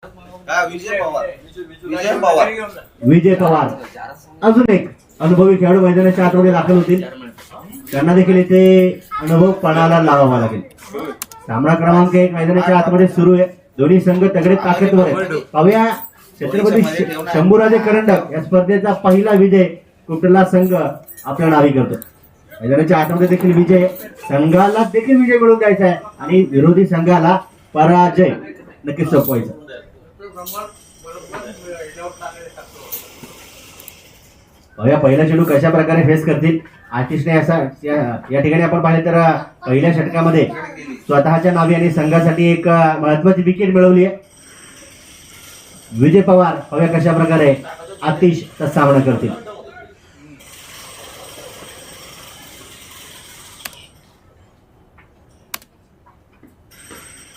विजय पवार अजून एक अनुभवी खेळाडू मैदानाच्या आतमध्ये दाखल होतील. त्यांना देखील इथे अनुभव पणाला लावावा लागेल. सामना क्रमांक 1 मैदानाच्या आतमध्ये सुरू आहे. दोन्ही संघ तगडे ताकदवर आहेत. पाहूया छत्रपती शंभूराजे करंडक या स्पर्धेचा पहिला विजय कुठला संघ आपल्या नावी करतो. मैदानाच्या आतमध्ये देखील विजय संघाला देखील विजय मिळवून द्यायचा आहे आणि विरोधी संघाला पराजय नक्कीच सोपवायचा. या पहिला चेंडू कशा प्रकारे फेस करतील आतिशने असा या ठिकाणी आपण पाहिले तर पहिल्या षटकामध्ये स्वतःच्या नावी आणि संघासाठी एक महत्वाची विकेट मिळवली आहे. विजय पवार बघा कशा प्रकारे आतिशचा सामना करतील.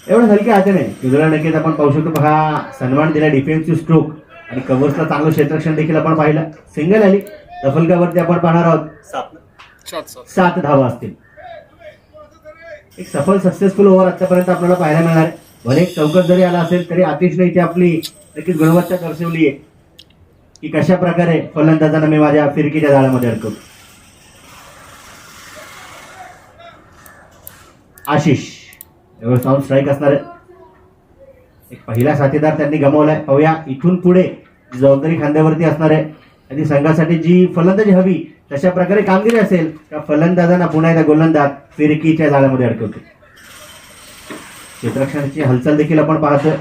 एवढं हलक्या हाताने दुसऱ्या नक्कीच आपण पाहू शकतो. हा सन्मान दिला डिफेन्सिव्ह स्ट्रोक आणि कव्हर्सला चांगलं क्षेत्ररक्षण देखील आपण पाहिलं. सिंगल आली दफलकावरती आपण पाहणार आहोत 7 धावा असतील. एक सफल सक्सेसफुल ओव्हर आतापर्यंत आपल्याला पाहायला मिळणार आहे. भले एक चौकट जरी आला असेल तरी आतिशने इथे आपली नक्कीच गुणवत्ता दर्शवली आहे की कशा प्रकारे फलंदाजांना मी माझ्या फिरकीच्या जाळ्यामध्ये अडकवतो. आशिष एवढं साऊंड स्ट्राईक असणार आहे. एक पहिला साथीदार त्यांनी गमावलाय. पाहूया इथून पुढे जबाबदारी खांद्यावरती असणार आहे आणि संघासाठी जी फलंदाजी हवी तशा प्रकारे कामगिरी असेल त्या फलंदाजांना पुन्हा एकदा गोलंदाज फिरकीच्या जाळ्यामध्ये अडकवतो. क्षेत्ररक्षणाची हालचाल देखील आपण पाहतोय.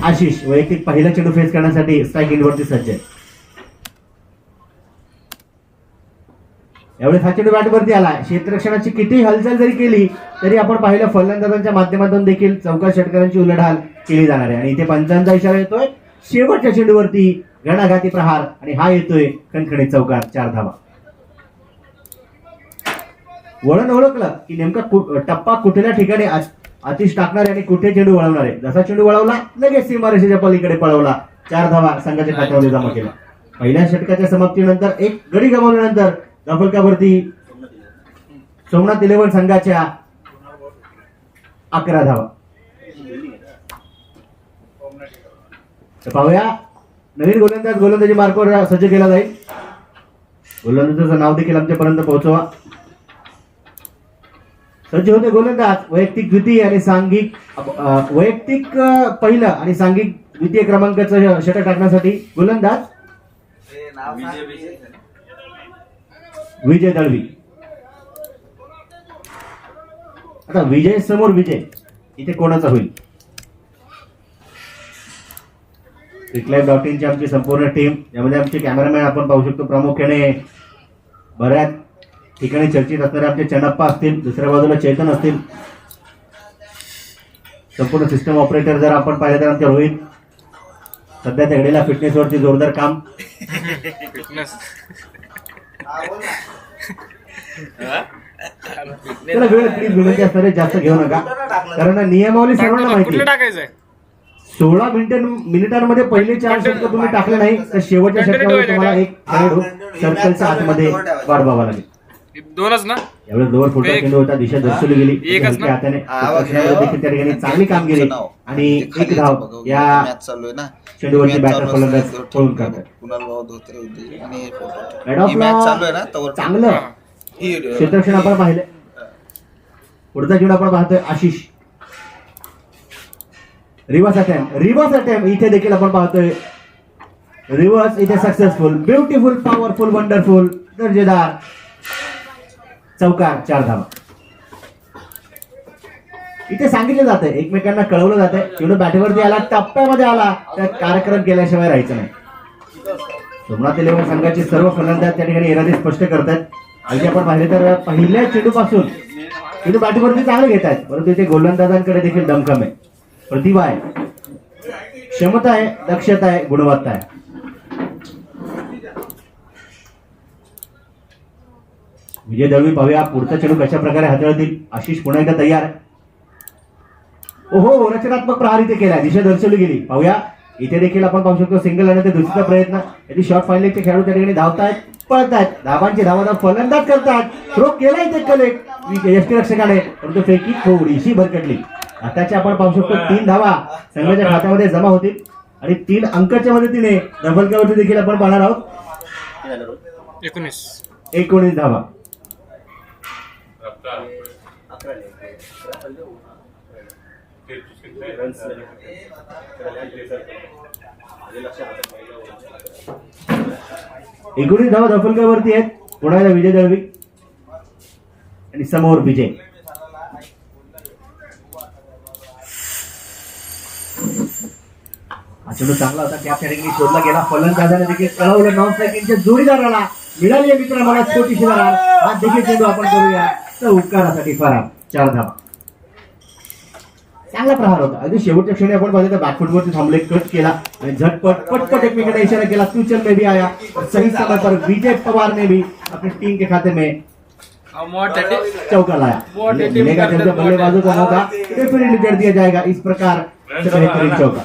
आशिष वैयक्तिक पहिला चेंडू फेस करण्यासाठी स्ट्राईक एंडवरती सज्ज आहे. एवढे हा चेंडू बॅटवरती आला. क्षेत्ररक्षणाची किती हालचाल जरी केली तरी आपण पाहिलं फलंदाजांच्या माध्यमातून देखील चौकार षटकारांची उलाढाल केली जाणार आहे. आणि इथे पंचांचा इशारा येतोय शेवटच्या चेंडूवरती घणाघाती प्रहार आणि हा येतोय खणखणीत चौकार. 4 धावा. वळण ओळखलं की नेमका टप्पा कुठल्या ठिकाणी आतिश टाकणार आणि कुठे चेंडू वळवणार आहे. जसा चेंडू वळवला लगेच सीमारेषेच्या पलीकडे पळवला. 4 धावा संघाच्या खात्यामध्ये जमा केला. पहिल्या षटकाच्या समाप्तीनंतर एक गडी गमावल्यानंतर दफलकावरती सोमनाथ 11 संघाच्या 11 धावा. पाहूया नवीन गोलंदाजी मार्कवर सज्ज केला जाईल. गोलंदाजाचं नाव देखील आमच्यापर्यंत पोहोचवा. सज्ज होते गोलंदाज वैयक्तिक द्वितीय आणि सांघिक वैयक्तिक पहिलं आणि सांघिक द्वितीय क्रमांकाचं षटक टाकण्यासाठी गोलंदाज विजय दळवी. आता विजय समोर विजय इथे कोणाचा होईल. क्रिकलाईव्ह.in ची आमची संपूर्ण टीम यामध्ये आमचे कॅमेरामॅन आपण पाहू शकतो. प्रामुख्याने बऱ्याच ठिकाणी चर्चेत असणारे आमचे चनप्पा असतील, दुसऱ्या बाजूला चेतन असतील. संपूर्ण सिस्टम ऑपरेटर जर आपण पाहिलं तर आमचे रोहित सध्या तगडीला फिटनेस वरती जोरदार काम. त्याला वेळ प्लीज विनंती असणारे जास्त घेऊ नका कारण नियमावली सर्वांना माहिती आहे. 16 मिनिटांमध्ये पहिले 4 षटक तुम्ही टाकले नाही तर शेवटच्या षटकामध्ये तुम्हाला एक खेळाडू सर्कलच्या आतमध्ये वाढवावा लागेल. 2च ना यावेळेस 2 फुटा चेंडू होता. दिशा दर्शवली गेली हाताने. देखील त्या ठिकाणी चांगली कामगिरी आणि 1 धाव या चेंडूवरती बॅटर फलंदाज पळून करतात. चांगलं क्षेत्ररक्षण आपण पाहिलं. पुढचा चेंडू आपण पाहतोय आशिष. रिव्हर्स अटॅम्प इथे देखील आपण पाहतोय. रिव्हर्स इथे सक्सेसफुल, ब्युटिफुल, पॉवरफुल, वंडरफुल, दर्जेदार चौकार. 4 धावा. इथे सांगितलं जातंय एकमेकांना कळवलं जातंय चेंडू बॅटवरती आला टप्प्यामध्ये आला तर कार्यक्रम केल्याशिवाय राहायचं नाही. सोमनाथ 11 संघाचे सर्व फलंदाज त्या ठिकाणी इरादे स्पष्ट करतात. आणि आपण पाहिले तर पहिल्या चेंडूपासून चेंडू बॅटवरती चांगले घेत आहेत परंतु इथे गोलंदाजांकडे देखील दमखम आहे, प्रतिभा आहे, क्षमता आहे, दक्षता आहे, गुणवत्ता आहे. विजय दळवी पाहूया पुढचा चेंडू कशा प्रकारे हाताळतील. आशिष पुन्हा एकदा तयार. ओहो रचनात्मक प्रहार इथे केला. दिशा दर्शवली गेली. पाहूया इथे देखील आपण पाहू शकतो सिंगल आणि दुसरीचा प्रयत्न. याची शॉर्ट फायनलचे खेळाडू त्या ठिकाणी धावतायत, पळतायत, धाबांची धावा फलंदाज करतात. थ्रो केलाय ते कलेक्ट यष्टीरक्षकाने, परंतु फेकी थोडीशी भरकटली. आताच्या आपण पाहू शकतो 3 धावा संघाच्या खात्यामध्ये जमा होतील आणि 3 अंकाच्या मदतीने धबलक्यावरती देखील आपण पाहणार आहोत. 19 धावा. एकोणीस धावा धफलक्यावरती आहेत. पुन्हा विजय दळवी आणि समोर विजय. हा चेंडू चांगला होता, त्या ठिकाणी शोधला गेला. फलंदाजाने देखील कळवलं नॉन स्ट्रायकिंगच्या जोडीदाराला मिळाली आहे मित्र मला छोटीशी दरार. हा देखील चेंडू आपण करूया चौकारासाठी फरार. 4 धावा. चांगला प्रहार होता. अगदी शेवटच्या क्षणी आपण पाहिलं तर बॅकफुटवरती थांबले, कट केला आणि झटपट पटपट एकमेकांना इशारा केला. तू चल में भी आया और सही समय पर विजय पवार ने भी अपनी टीम के खाते में चौका लाया. बल्लेबाजों का मौका डेफिनेटली कर दिया जाएगा. इस प्रकार से बेहतरीन चौका.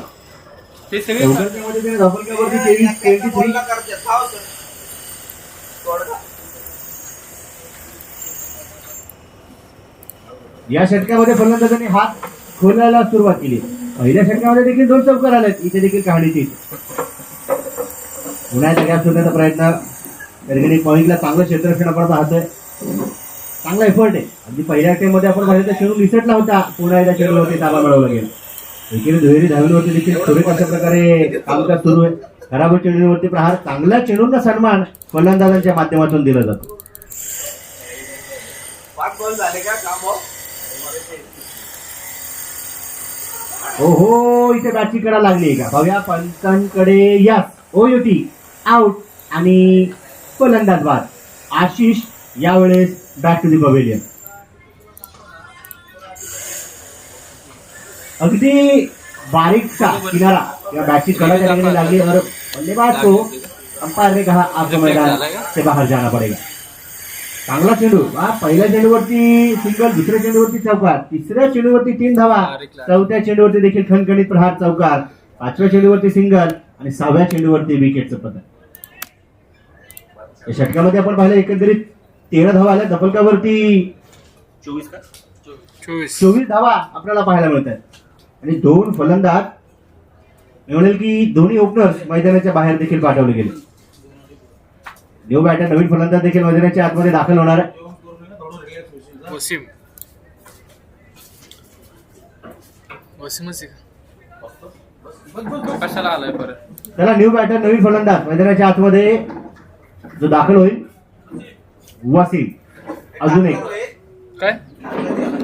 या षटकामध्ये फलंदाजांनी हात खोलायला सुरुवात केली. पहिल्या षटकामध्ये देखील 2 चौकार आलेत. इथे देखील कहाणीची पुन्हा गॅप शोधण्याचा प्रयत्न. तरीही पॉईंटला चांगलं क्षेत्ररक्षण आपण पाहतोय. चांगला एफर्ट आहे. अगदी पहिल्या मध्ये आपण पाहिलं तर चेंडू निसटला होता. पुन्हा एकदा चेंडूवरती ताबा मिळवला गेला. एकीने दुहेरी धावीवरती देखील सुरेख अशा प्रकारे कामकाज सुरू आहे. खराब चेंडूवरती प्रहार. चांगल्या चेंडूंना सन्मान फलंदाजांच्या माध्यमातून दिला जातो. ओहो, इथे बॅटची कडा लागली का पाहूया. पंचांकडे यस, ओयुटी आउट आणि फलंदाज बाद. आशिष यावेळेस बॅक टू दी पवेलियन. अगदी बारीकसा किनारा या बॅटची कडा त्या ठिकाणी लागली और बल्लेबाज को अंपायर ने कहा आपको मैदान से बाहर जाना पडेगा. चांगला चेंडू. पहिल्या चेंडूवरती सिंगल, दुसऱ्या चेंडूवरती चौकार, तिसऱ्या चेंडूवरती 3 धावा, चौथ्या चेंडूवरती देखील खणखणीत प्रहार चौकार, 5व्या चेंडूवरती सिंगल आणि 6व्या चेंडूवरती विकेटचं पतन. या षटकामध्ये आपण पाहिलं एकंदरीत 13 धावा आल्या. धपलकावरती 24 धावा आपल्याला पाहायला मिळत आहेत आणि 2 फलंदाज म्हणेल की दोन्ही ओपनर्स मैदानाच्या बाहेर देखील पाठवले गेले. न्यू बॅटर नवीन फलंदाज देखील मैदानाच्या आतमध्ये दाखल होणार आहे. त्याला न्यू बॅटर नवीन फलंदाज मैदानाच्या आतमध्ये जो दाखल होईल वसीम. अजून एक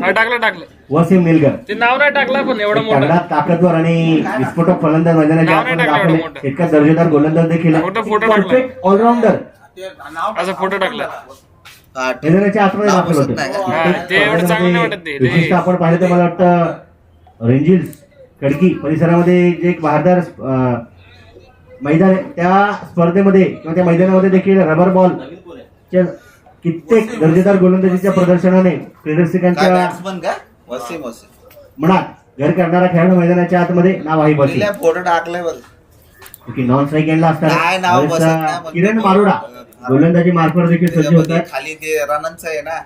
काय टाकलं वसीम निलगर. ते नाव नाही टाकलं पण एवढं मोठं ताकदवर आणि विस्फोटक फलंदाज मैदानाच्या आतमध्ये दाखल आहे. इतका दर्जेदार गोलंदाज देखील परफेक्ट ऑलराऊंडर असा फोटो टाकला. मैदानाच्या आतमध्ये दाखल होते. विशेषतः आपण पाहिलं तर मला वाटतं रेंजिल्स खडकी परिसरामध्ये जे एक बहारदार मैदान आहे त्या स्पर्धेमध्ये किंवा त्या मैदानामध्ये देखील रबर बॉल कित्येक दर्जेदार गोलंदाजीच्या प्रदर्शनाने क्रीडरसिकांच्या मनात घर करणारा खेळाडू मैदानाच्या आतमध्ये नाव आहे. बस फोटो टाकलाय नॉन स्ट्राईक एंडला असतात किरण मारोडा गोलंदाजी मार्फत देखील सज्ज होतात. खाली ते रनांचं आहे ना.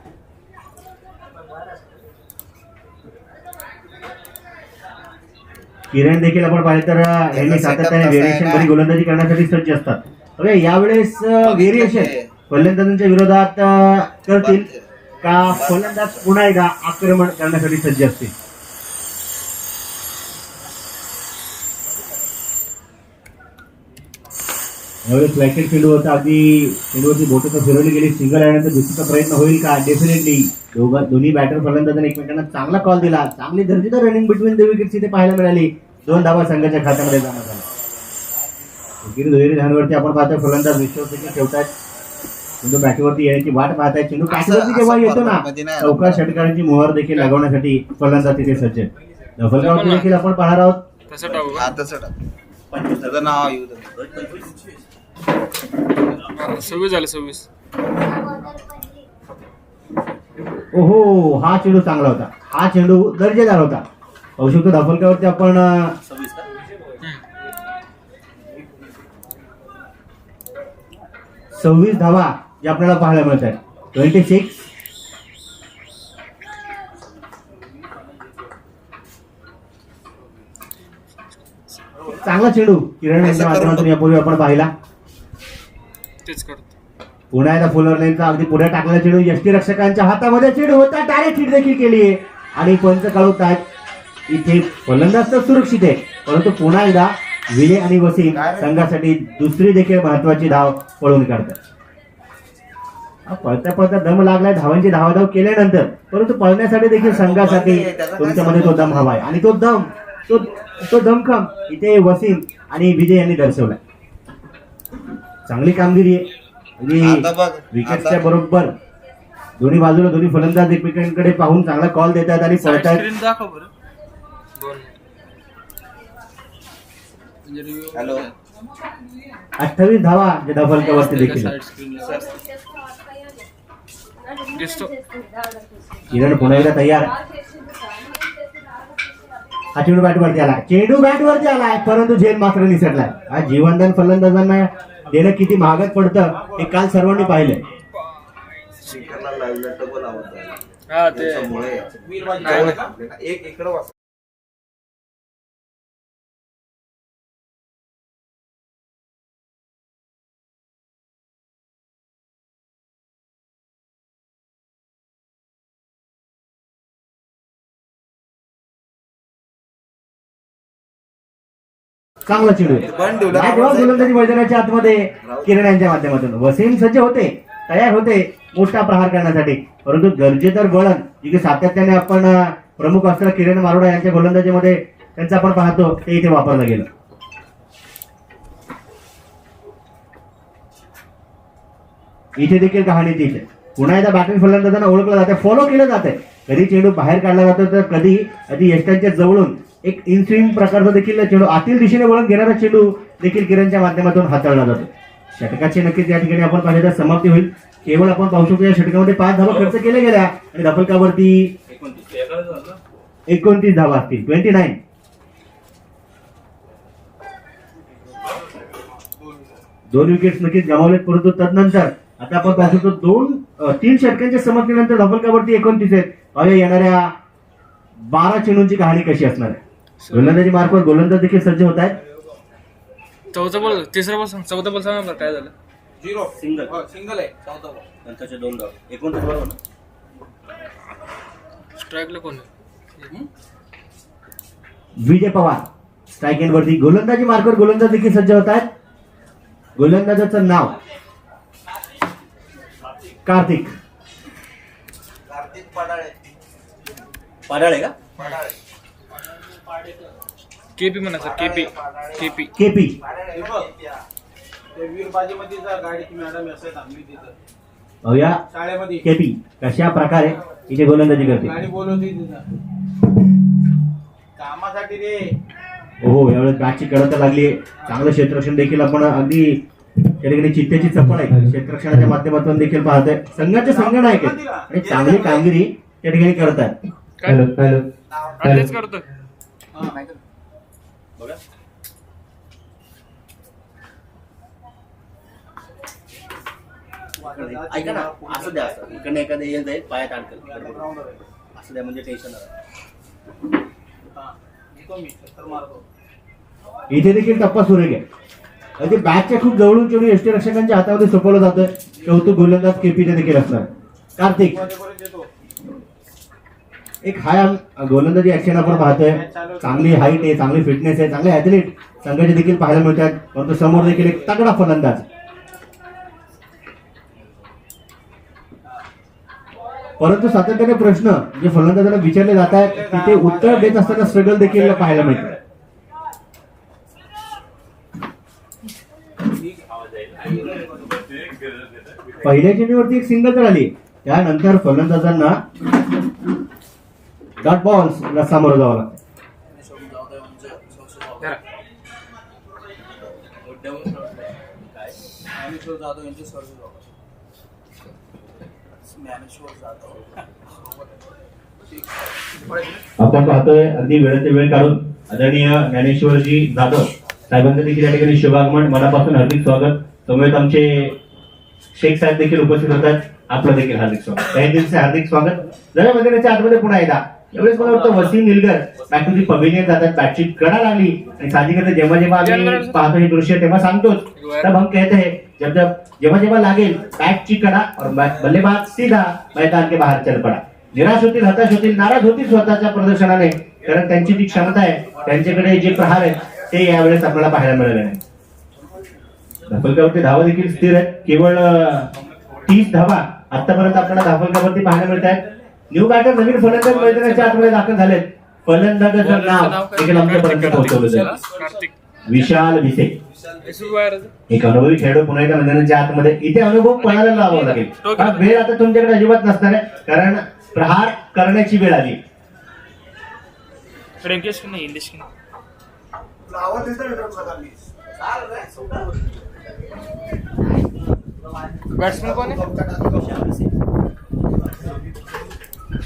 किरण देखील आपण पाहिलं तर यांनी सातत्याने व्हेरिएशन मध्ये गोलंदाजी करण्यासाठी सज्ज असतात. ओके, यावेळेस व्हेरिएशन फलंदाजांच्या विरोधात करतील का फलंदाज पुन्हा एकदा आक्रमण करण्यासाठी सज्ज असतील. यावेळेस ब्लॅकेट चेंडू होता. अगदी चेंडूवरती बोटं तर फिरवली गेली. सिंगल आणण्याचा दुसरीचा प्रयत्न होईल का? डेफिनेटली दोन्ही बॅटर फलंदाजांनी एकमेकांना चांगला कॉल दिला. चांगली दर्जेदार रनिंग बिटवीन द विकेट्स इथे पाहायला मिळाली. 2 धावा संघाच्या खात्यामध्ये जमा झाला. दुहेरी धावांवरती आपण पाहतोय फलंदाज विश्वास देखील ठेवतात. चेंडू बॅटवरती येण्याची वाट पाहताय. चेंडू बॅटवरती जेव्हा येतो ना चौकार षटकारांची मोहर देखील लागवण्यासाठी फलंदाज तिथे सज्ज. धफलकावरती देखील आपण पाहणार आहोत. त्याचं नाव येऊ 26 झालं 26. ओहो, हा चेंडू चांगला होता. हा चेंडू दर्जेदार होता. पाहू शकतो धफलकावरती आपण 26 धावा जे आपल्याला पाहायला मिळत आहेत. 26. चांगला चेंडू किरण यांच्या माध्यमातून यापूर्वी आपण पाहिला. तेच करतो. पुन्हा एकदा फुलर लाईनचा अगदी पुढे टाकलेला चेंडू यष्टीरक्षकांच्या हातामध्ये चेंडू होता. डायरेक्ट हिट देखील केली आहे आणि पंच कळवतात इथे फलंदाज तर सुरक्षित आहे, परंतु पुन्हा एकदा विजय आणि वसीम संघासाठी दुसरी देखील महत्वाची धाव पळून काढतात. पळता पळता दम लागलाय धावांची धावाधाव केल्यानंतर, परंतु पळण्यासाठी देखील संघासाठी तुमच्यामध्ये तो दम हवाय आणि तो दमखम इथे वसीम आणि विजय यांनी दर्शवलाय. चांगली कामगिरी आहे. विकेटच्या बरोबर दोन्ही बाजूला दोन्ही फलंदाज एकमेकांकडे पाहून चांगला कॉल देतात आणि पळतात. हॅलो 28 धावा जे धफलकावरती देखील. किरण पुन्हा एकदा तयार. हा चेंडू बॅटवरती आलाय, परंतु झेल मात्र निसटलाय. हा जीवनदान फलंदाजांना देणं किती महागात पडतं हे काल सर्वांनी पाहिलंय. हा ते एक इकडं वाच. चांगला चेंडू गोलंदाजी मैदानाच्या आतमध्ये किरण यांच्या माध्यमातून वसीम सज्ज होते, तयार होते मोठा प्रहार करण्यासाठी, परंतु गरजेतर वळण जे सातत्याने आपण प्रमुख असलेला किरण मारोडा यांच्या गोलंदाजीमध्ये त्यांचं आपण पाहतो ते इथे वापरलं गेलं. इथे देखील कहाणी तीच आहे. पुन्हा एकदा बॅटिंग फलंदाजांना ओळखलं जाते, फॉलो केलं जाते. कधी चेंडू बाहेर काढला जातो तर कधी आधी यष्टांच्या जवळून एक इनस्विंग प्रकारचा देखील चेंडू आतील दिशेने वळण घेणारा चेंडू देखील किरणच्या माध्यमातून हाताळला जातो. षटकाची नक्कीच या ठिकाणी आपण पाहिजे तर समाप्ती होईल. केवळ आपण पाहू शकतो या षटकामध्ये 5 धावा खर्च केल्या गेल्या आणि धफलकावरती 29 धावा असतील. 29. दोन विकेट्स नक्कीच गमावलेत, परंतु तदनंतर आता आपण पाहू शकतो 3 षटकांच्या समाप्तीनंतर धफलकावरती 29 आहेत. पाहूया येणाऱ्या 12 चेंडूंची कहाणी कशी असणार आहे. गोलंदाजी मार्फत गोलंदाज देखील सज्ज होत आहेत. चौथा बॉल तिसरा बॉल सांग, चौथा बॉल सांगा काय झालं. 0 सिंगल आहे चौथा बॉल नंतरचे 2 धाव 29 बरोबर ना. स्ट्राईकला कोण आहे? विजय पवार स्ट्राईक एंड वरती. गोलंदाजी मार्फत गोलंदाज देखील सज्ज होत आहेत. गोलंदाजाचं नाव कार्तिक पाडाळे का केपी म्हणा सर. KP KP. पाहूया केपी कशा प्रकारे इथे गोलंदाजी करते. हो यावेळेस बॅटची कडत लागली. चांगलं क्षेत्ररक्षण देखील आपण अगदी त्या ठिकाणी चित्त्याची चपळ आहे क्षेत्ररक्षणाच्या माध्यमातून देखील पाहतोय. संघाचे संघनायक आहेत आणि चांगली कामगिरी त्या ठिकाणी करतात. तेच करतो. ऐका ना असं द्या, असं इकडे एखादं येत जाईल पायात अडकल असं द्या म्हणजे टेन्शन नाही. इथे देखील टप्पा सुरू आहे. अगदी बॅटच्या खूप जवळून चेंडू यष्टीरक्षकांच्या हातामध्ये सोपवलं जातं. चौथं गोलंदाज केपीचे देखील असणार. कार्तिक एक हाय गोलंदाजी ऍक्शन आपण पाहतोय. चांगली हाईट आहे, चांगली फिटनेस आहे, चांगले ऍथलीट संघाचे देखील पाहायला मिळतात, परंतु समोर देखील एक तगडा फलंदाज. परंतु सातत्याने प्रश्न जे फलंदाजांना विचारले जात आहेत तिथे उत्तर देत असताना स्ट्रगल देखील पाहायला मिळतं. पहिल्या चेंडूवरती एक सिंगल तर आली, त्यानंतर फलंदाजांना डॉट बॉल्स ला सामोरं जावं लागतं. आपण पाहतोय अगदी वेळेचे वेळ काढून आदरणीय ज्ञानेश्वरजी जाधव साहेबांचं देखील या ठिकाणी शुभागमन. मनापासून हार्दिक स्वागत. समवेत आमचे शेख साहेब देखील उपस्थित होतात. आपलं देखील हार्दिक स्वागत. त्यांचे हार्दिक स्वागत. जरा मैदानाच्या आतमध्ये पुन्हा एकदा यावेळेस मला वाटतं Wasim Nilgar back to the pavilion जातात. बॅटची कडा लागली आणि साहजिकच जेव्हा जेव्हा आम्ही पाहतो हे दृश्य तेव्हा सांगतोच, तब हम कहते हैं जेव्हा जेव्हा लागेल बॅटची कडा और बल्लेबाज सीधा मैदान के बाहेर चल पडा. निराश होतील, हताश होतील, नाराज होतील स्वतःच्या प्रदर्शनाने, कारण त्यांची ती क्षमता आहे, त्यांच्याकडे जे प्रहार आहेत ते यावेळेस आपल्याला पाहायला मिळाले नाही. धाफलकावरती धावा देखील स्थिर आहेत. केवळ 30 धावा आतापर्यंत आपल्याला धाफलकावरती पाहायला मिळत आहेत. न्यू बॅटर नवीन फलंदाज मैदानाच्या आतमध्ये दाखल झालेत. फलंदाजाचं नाव देखील आमच्यापर्यंत पोहोचवलं जाईल. कार्तिक विशाल भिसे, एक अनुभवी खेळाडू पुन्हा एकदा मैदानाच्या आतमध्ये. इथे अनुभव पणाला लावावा लागेल. हा वेळ आता तुमच्याकडे अजिबात नसणार आहे, कारण प्रहार करण्याची वेळ आली. फ्रेंकिश की नाही इंग्लिश की नाही बॅट्समॅन कोण आहे?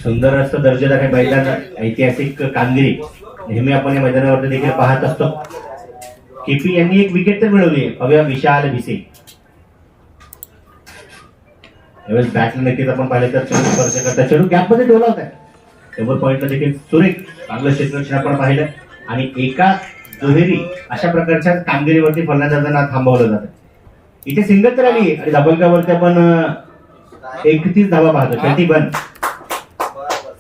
सुंदर असं दर्जेदार हे मैदान, ऐतिहासिक कामगिरी नेहमी आपण या मैदानावरती देखील पाहत असतो. केपी यांनी एक विकेट तर मिळवली अव्या विशाल भिसे. यावेळेस बॅटला नक्कीच आपण पाहिलं तर चेंडू स्पर्श करता, चेंडू गॅपमध्ये ठेवला होता. टेबल पॉइंटला देखील सुरेख चांगलं क्षेत्ररक्षण आपण पाहिलं आणि एका दुहेरी अशा प्रकारच्या कामगिरीवरती फलंदाजांना थांबवलं जातं. इथे सिंगल तर आली आणि धबलकावरती आपण 31 धावा पाहतो. 31.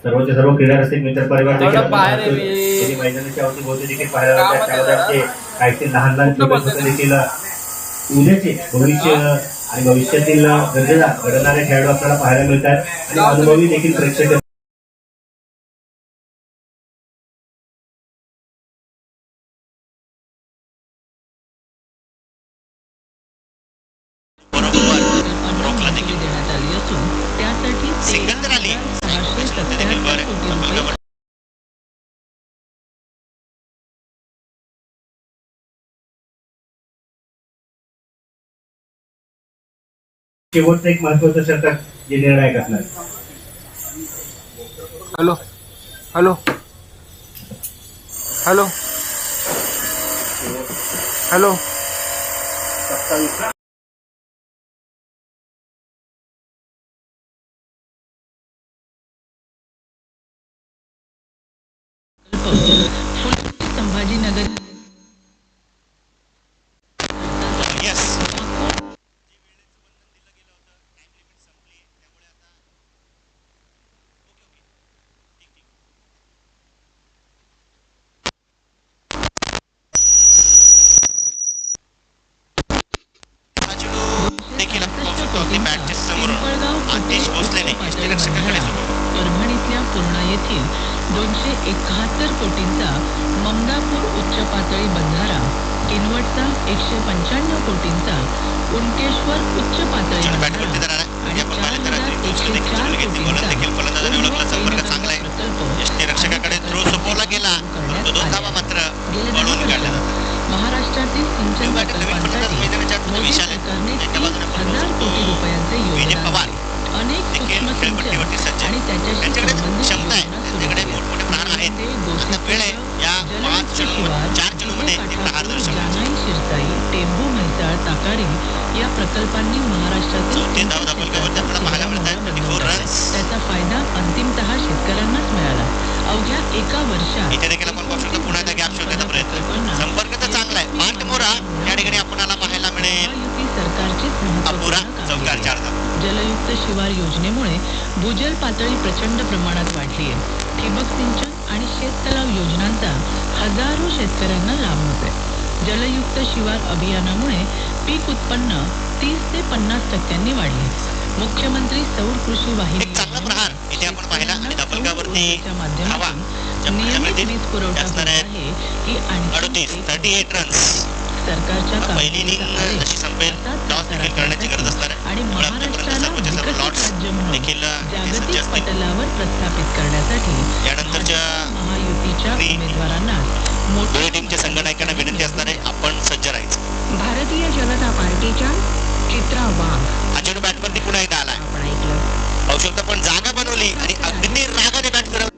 सर्वचे सर्व क्रीडा रसिक मित्र परिवार देखील मैदानाच्या वरती बहुतेक देखील पाहायला मिळतात. त्यामध्ये आमचे काही लहान लहान छोटे देखील उद्याचे भविष्य आणि भविष्यातील गरजेदार घडणारे खेळाडू आपल्याला पाहायला मिळतात आणि अनुभवी देखील प्रेक्षक. शेवटचं एक महत्वाचं षटक जे निर्णायक असणार. Hello hello hello hello Sambhajinagar परभणीतल्या पूर्णा येथील 271 कोटींचा ममदापूर उच्च पातळी बंधारा, किनवटचा 195 कोटींचा उनकेश्वर उच्च पातळी बंधारा आणि 4104 कोटींचा महाराष्ट्रातील सिंचन प्रकल्पांसाठी मोदी सरकारने 30,000 कोटी रुपयांचे योजना अनेक सूक्ष्म सिंचन आणि त्याच्याशी संबंधित जानाई शिरसाई, टेंभू म्हैसाळ, ताकारी या प्रकल्पांनी महाराष्ट्रातील त्याचा फायदा अंतिमतः शेतकऱ्यांनाच मिळाला. अवघ्या एका वर्षात संपर्क तर चांगला आहे. पाठमोरा या ठिकाणी आपल्याला पाहायला मिळेल. सरकारचीच जलयुक्त शिवार योजनेमुळे भूजल पातळी प्रचंड प्रमाणात वाढली आहे. ठिबक सिंचन आणि शेततलाव योजनांचा हजारो शेतकऱ्यांना लाभ होतोय. जलयुक्त शिवार अभियानामुळे पीक उत्पन्न 30 ते 50% वाढले. मुख्यमंत्री सौर कृषी वाहिनी प्रहार इथे आपण पाहिला आणि धबलकावरती माध्यमातून नियमित वीज पुरवठा होत आहे ही आणखी 38 रन्स सरकारच्या पहिली इनिंग जशी संपेल टॉस देखील करण्याची गरज असणार आहे. आणि महाराष्ट्राला विकसित राज्य म्हणून जागतिक पटलावर प्रस्थापित करण्यासाठी यानंतरच्या महायुतीच्या उमेदवारांना दोन्ही टीमच्या संघनायकांना विनंती असणार आहे, आपण सज्ज राहायचं. भारतीय जनता पार्टीच्या चित्रा वाघ हा चेंडू बॅटवरती पुन्हा एकदा आला. आपण ऐकलं. औषध पण जागा बनवली आणि अगदी रागाने बॅट करत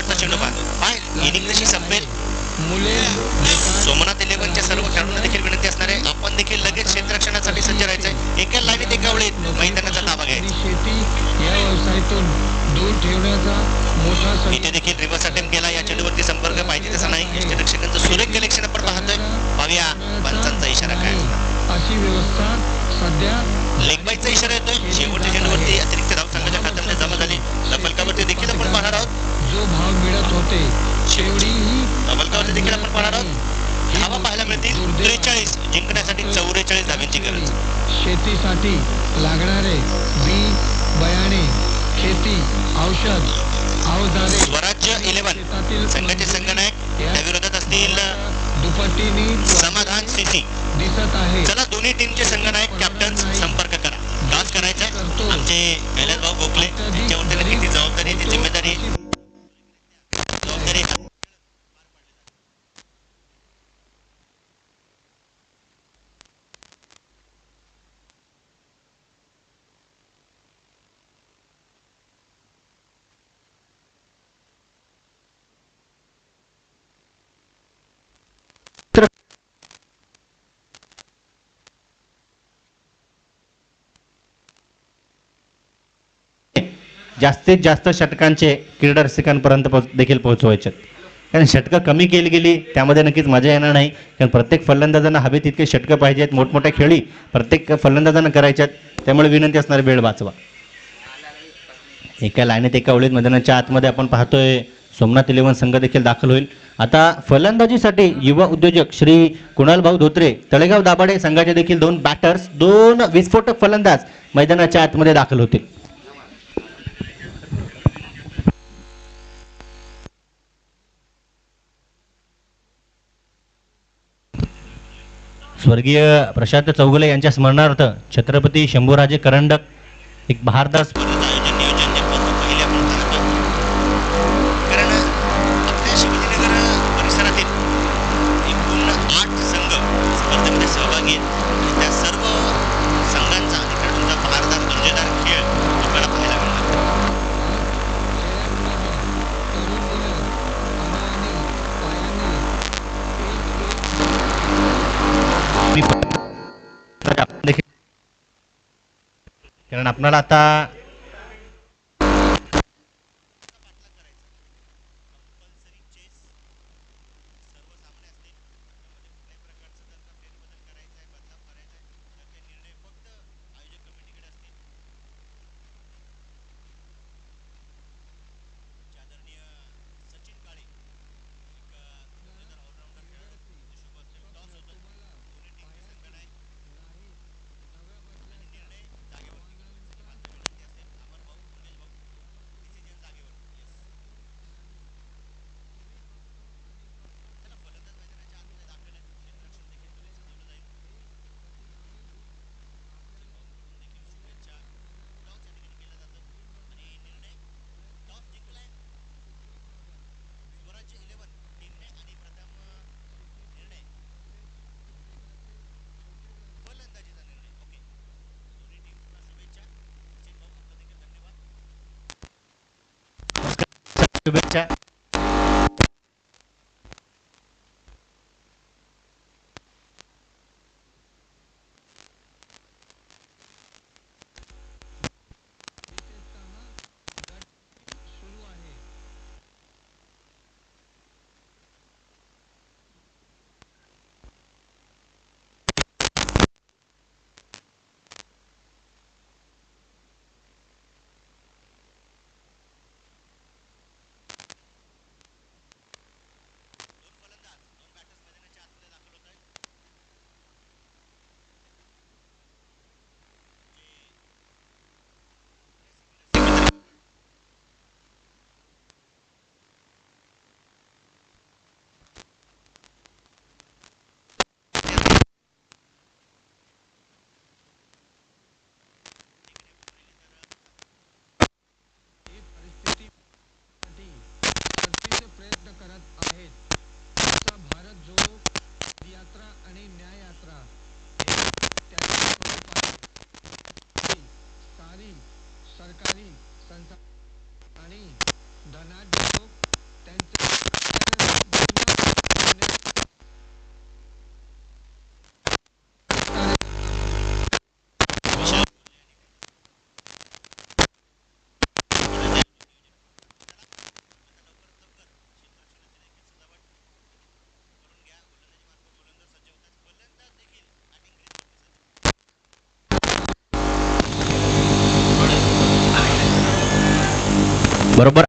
शेवटचा चेंडू पाय इनिंग जशी संपेल मुले सोमनाथ इलेव्हनच्या सर्व खेळाडूंना देखील विनंती असणार आहे आपण देखील लगेच क्षेत्ररक्षणासाठी सज्ज राहायचंय एका लाईनीत एका वेळेत मैदानाचा ताबा घ्यायचा. शेती या व्यवसायातून दूर ठेवण्याचा मोठा इथे देखील रिव्हर्स अटेम्प्ट केला या चेंडूवरती संपर्क पाहिजे तसा नाही क्षेत्ररक्षकांचं सुरेख कलेक्शन आपण पाहतोय पाहूया पंचांचा इशारा काय अशी व्यवस्था सध्या लेग बाईटचा इशारा येतोय शेवटच्या चेंडूवरती अतिरिक्त धाव संघाच्या खात्यामध्ये जमा झाली फलकावरती देखील आपण पाहणार आहोत जो भाव मिळत होते शेवटी फलकावरती देखील आपण पाहणार आहोत धावा पाहायला मिळतील 43 जिंकण्यासाठी 44 धाव्यांची गरज शेतीसाठी लागणारे बी बयाणे शेती औषध अवजारे स्वराज्य 11 संघाचे संघनायक त्या विरोधात असतील दुपट्टीनी समाधान सिसी दिसत आहे. चला दोन्ही टीमचे संघनायक कॅप्टन संपर्क करा टॉस करायचा आमचे कैलास भाऊ गोखले यांच्यावरती नक्की ती जबाबदारी ती जिम्मेदारी जास्तीत जास्त षटकांचे क्रीडा रसिकांपर्यंत देखील पोहोचवायचे कारण षटकं कमी केली गेली त्यामध्ये नक्कीच मजा येणार नाही कारण प्रत्येक फलंदाजांना हवे तितके षटकं पाहिजेत मोठमोठ्या खेळी प्रत्येक फलंदाजांना करायच्यात त्यामुळे विनंती असणार वेळ वाचवा. एका लाईनीत एका ओळीत मैदानाच्या आतमध्ये आपण पाहतोय सोमनाथ इलेव्हन संघ देखील दाखल होईल. आता फलंदाजीसाठी युवा उद्योजक श्री कुणाल भाऊ धोत्रे तळेगाव दाभाडे संघाचे देखील 2 बॅटर्स 2 विस्फोटक फलंदाज मैदानाच्या आतमध्ये दाखल होतील. स्वर्गीय प्रशांत चौगुले यांच्या स्मरणार्थ छत्रपती शंभूराजे करंडक एक बहारदार आयोजन नियोजन जे पहिले आपण पाहतो कारण आपल्या शिवाजीनगर परिसरातील एकूण 8 संघ स्पर्धेमध्ये सहभागी आहेत त्या सर्व संघांचा आणि खेळाडूंचा बहारदार दर्जेदार खेळ आपल्याला पाहायला मिळणार. कारण आपल्याला आता शुभेच्छा. बरोबर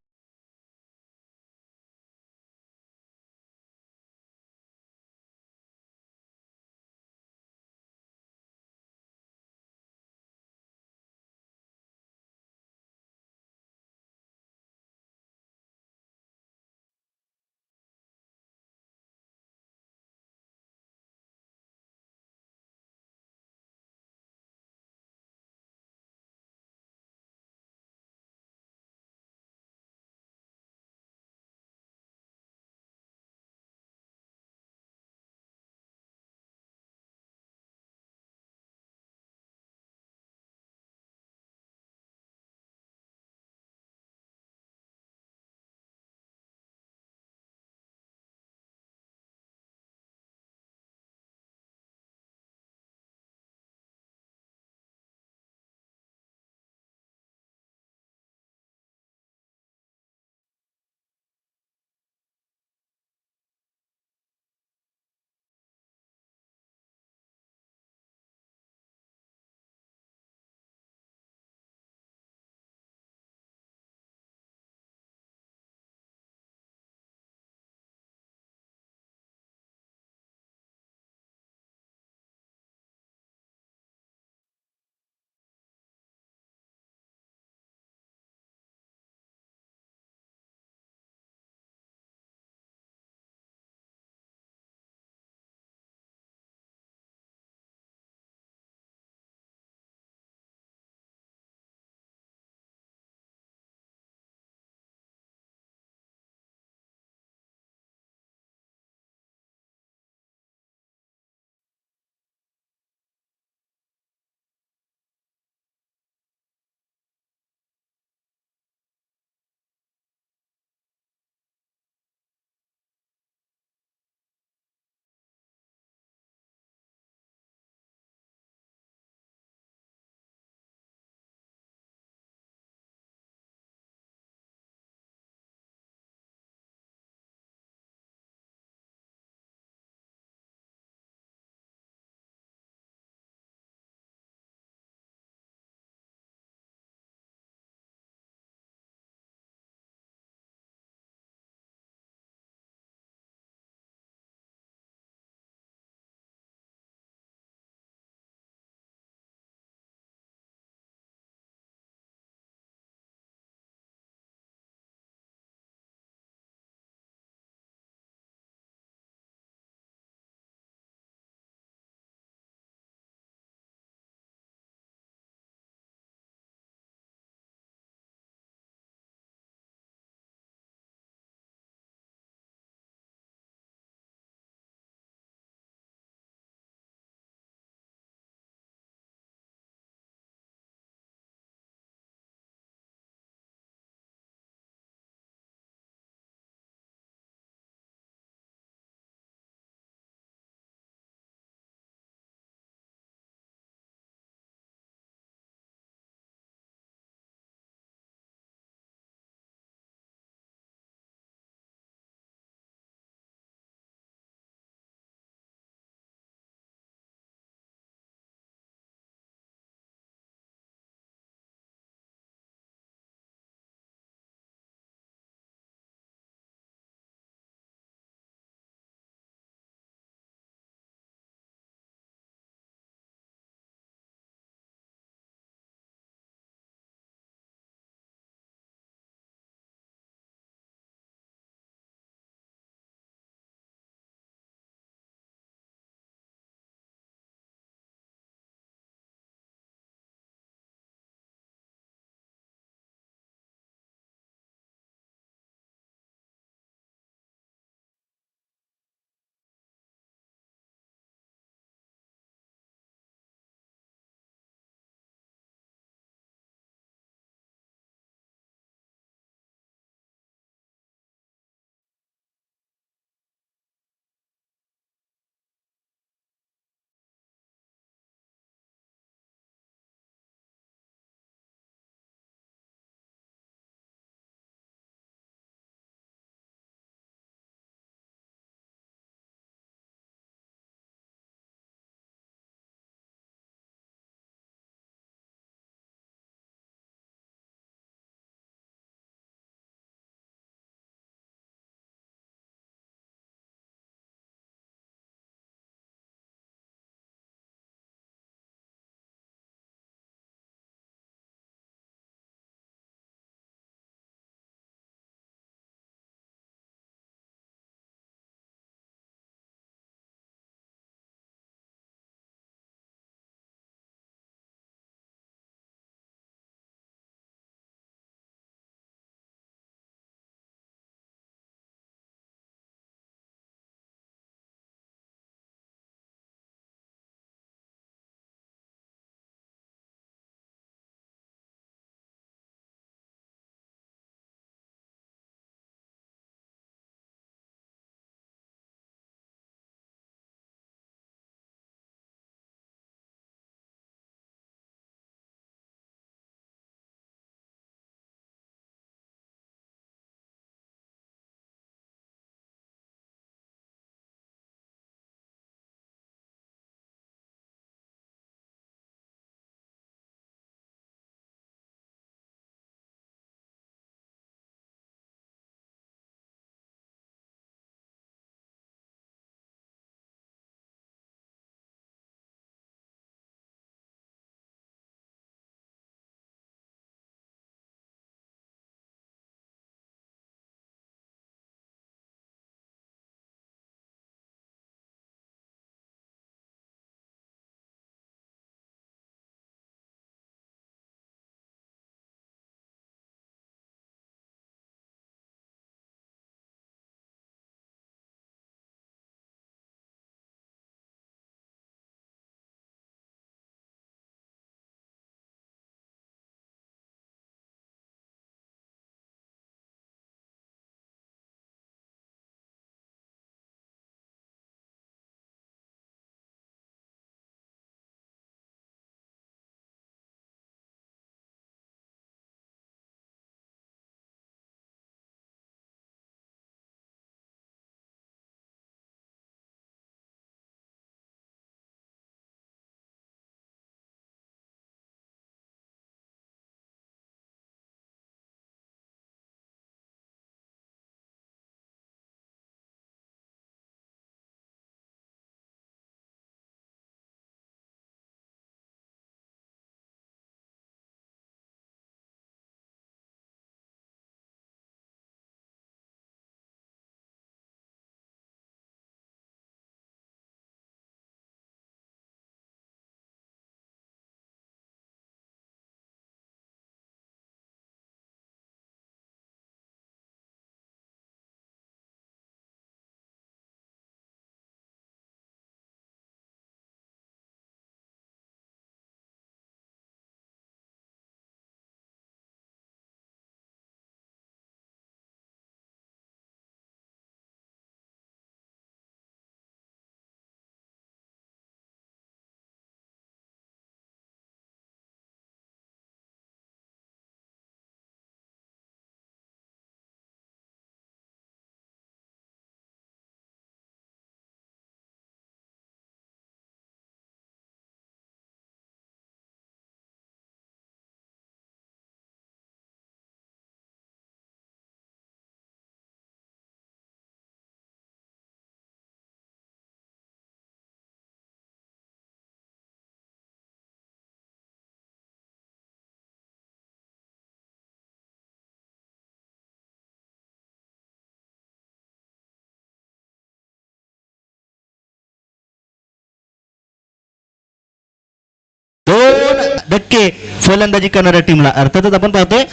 धक्के फलंदाजी करणाऱ्या टीमला. अर्थातच आपण पाहतोय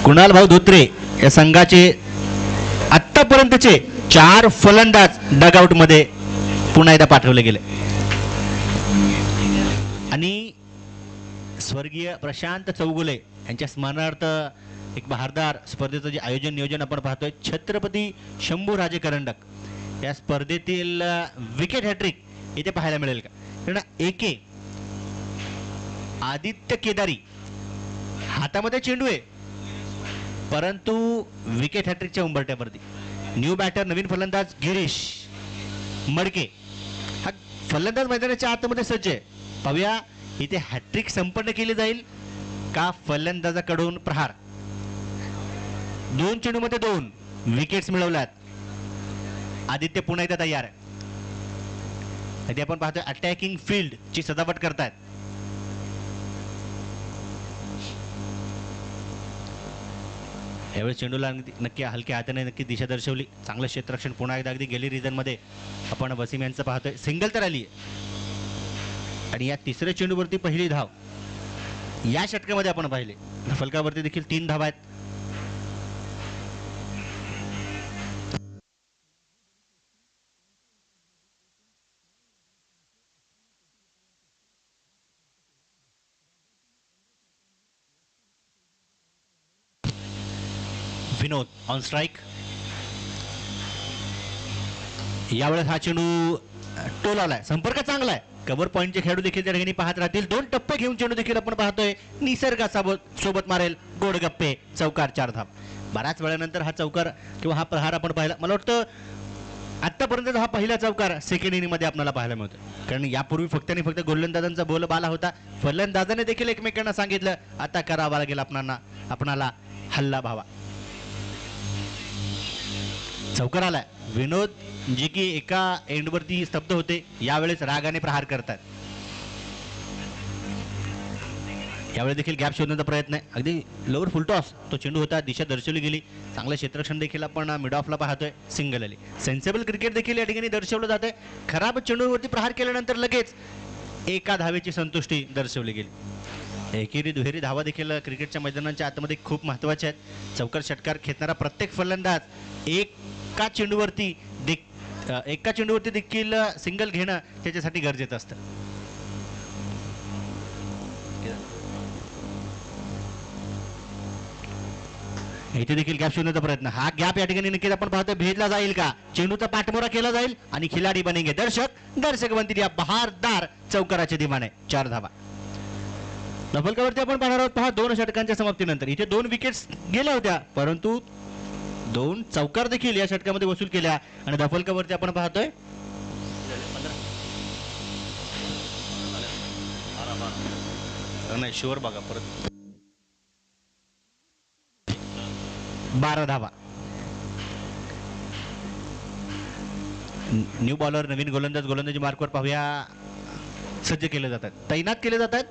कुणाल भाऊ धोत्रे या संघाचे आतापर्यंतचे 4 फलंदाज डगआउट मध्ये पुन्हा एकदा पाठवले गेले. आणि स्वर्गीय प्रशांत चौगुले यांच्या स्मरणार्थ एक बहारदार स्पर्धेचं जे आयोजन नियोजन आपण पाहतोय, छत्रपती शंभूराजे करंडक या स्पर्धेतील विकेट हॅट्रिक इथे पाहायला मिळेल का? कारण एके आदित्य केदारी हातामध्ये चेंडू आहे, परंतु विकेट हॅट्रिकच्या उंबरट्यावरती. न्यू बॅटर नवीन फलंदाज गिरीश मडके हा फलंदाज मैदानाच्या आतमध्ये सज्ज आहे. पाहूया इथे हॅट्रिक संपन्न केली जाईल का फलंदाजाकडून प्रहार. 2 चेंडूमध्ये 2 विकेट्स मिळवल्यात. आदित्य पुन्हा एकदा तयार आहे. इथे आपण पाहतोय अटॅकिंग फील्ड ची सजावट करतायत. यावेळी चेंडूला नक्की हलक्या हाताने नक्की दिशा दर्शवली. चांगलं क्षेत्ररक्षण पुन्हा एकदा अगदी गेली रिझन मध्ये आपण वसीम यांचं पाहतोय. सिंगल तर आली आणि या तिसऱ्या चेंडूवरती पहिली धाव या षटकामध्ये आपण पाहिले. फलकावरती देखील 3 धावा आहेत. विनोद ऑन स्ट्राइक. यावेळेस हा चेंडू टोल आलाय. संपर्क चांगला आहे. कव्हर पॉईंटचे खेळाडू देखील त्या ठिकाणी पाहत राहतील. 2 टप्पे घेऊन चेंडू देखील आपण पाहतोय निसर्गासोबत मारेल गोडगप्पे. चौकार 4 धाव. बऱ्याच वेळानंतर हा चौकार किंवा हा प्रहार आपण पाहिला. मला वाटतं आतापर्यंत हा पहिला चौकार सेकंड इनिंग मध्ये आपल्याला पाहायला मिळतो. कारण यापूर्वी फक्त आणि फक्त गोलंदाजांचा बोलबाला होता. फलंदाजाने देखील एकमेकांना सांगितलं आता करावा लागेल आपणाला हल्ला भावा. चौकार आलाय. विनोद जे की एका एंडवरती स्तब्ध होते यावेळेस रागाने प्रहार करतात. यावेळी देखील गॅप शोधण्याचा प्रयत्न आहे. अगदी लोवर फुलटॉस तो चेंडू होता. दिशा दर्शवली गेली. चांगलं क्षेत्ररक्षण देखील आपण मिड ऑफला पाहतोय. सिंगल आली. सेन्सेबल क्रिकेट देखील या ठिकाणी दर्शवलं जातंय. खराब चेंडूवरती प्रहार केल्यानंतर लगेच एका धावेची संतुष्टी दर्शवली गेली. एकेरी दुहेरी धावा देखील क्रिकेटच्या मैदानाच्या आतमध्ये खूप महत्त्वाच्या आहेत. चौकार षटकार खेचणारा प्रत्येक फलंदाज एका चेंडूवरती देखील सिंगल घेणं त्याच्यासाठी गरजेचं असतं. इथे देखील गॅप शोधण्याचा प्रयत्न. हा गॅप या ठिकाणी नक्कीच आपण पाहतोय भेदला जाईल का? चेंडूचा पाठमोरा केला जाईल आणि खिलाडी बनेंगे दर्शक बनतील या बहारदार चौकाराच्या दिमाने. 4 धावा. धफलकावरती आपण पाहणार आहोत. पहा 2 षटकांच्या समाप्तीनंतर इथे 2 विकेट्स गेल्या होत्या, परंतु 2 चौकार देखील या षटकामध्ये वसूल केल्या. आणि धफलकावरती आपण पाहतोय नाही शुअर बघा परत 12 धावा. न्यू बॉलर नवीन गोलंदाजी मार्कवर पाहूया सज्ज केले जातात, तैनात केले जातात.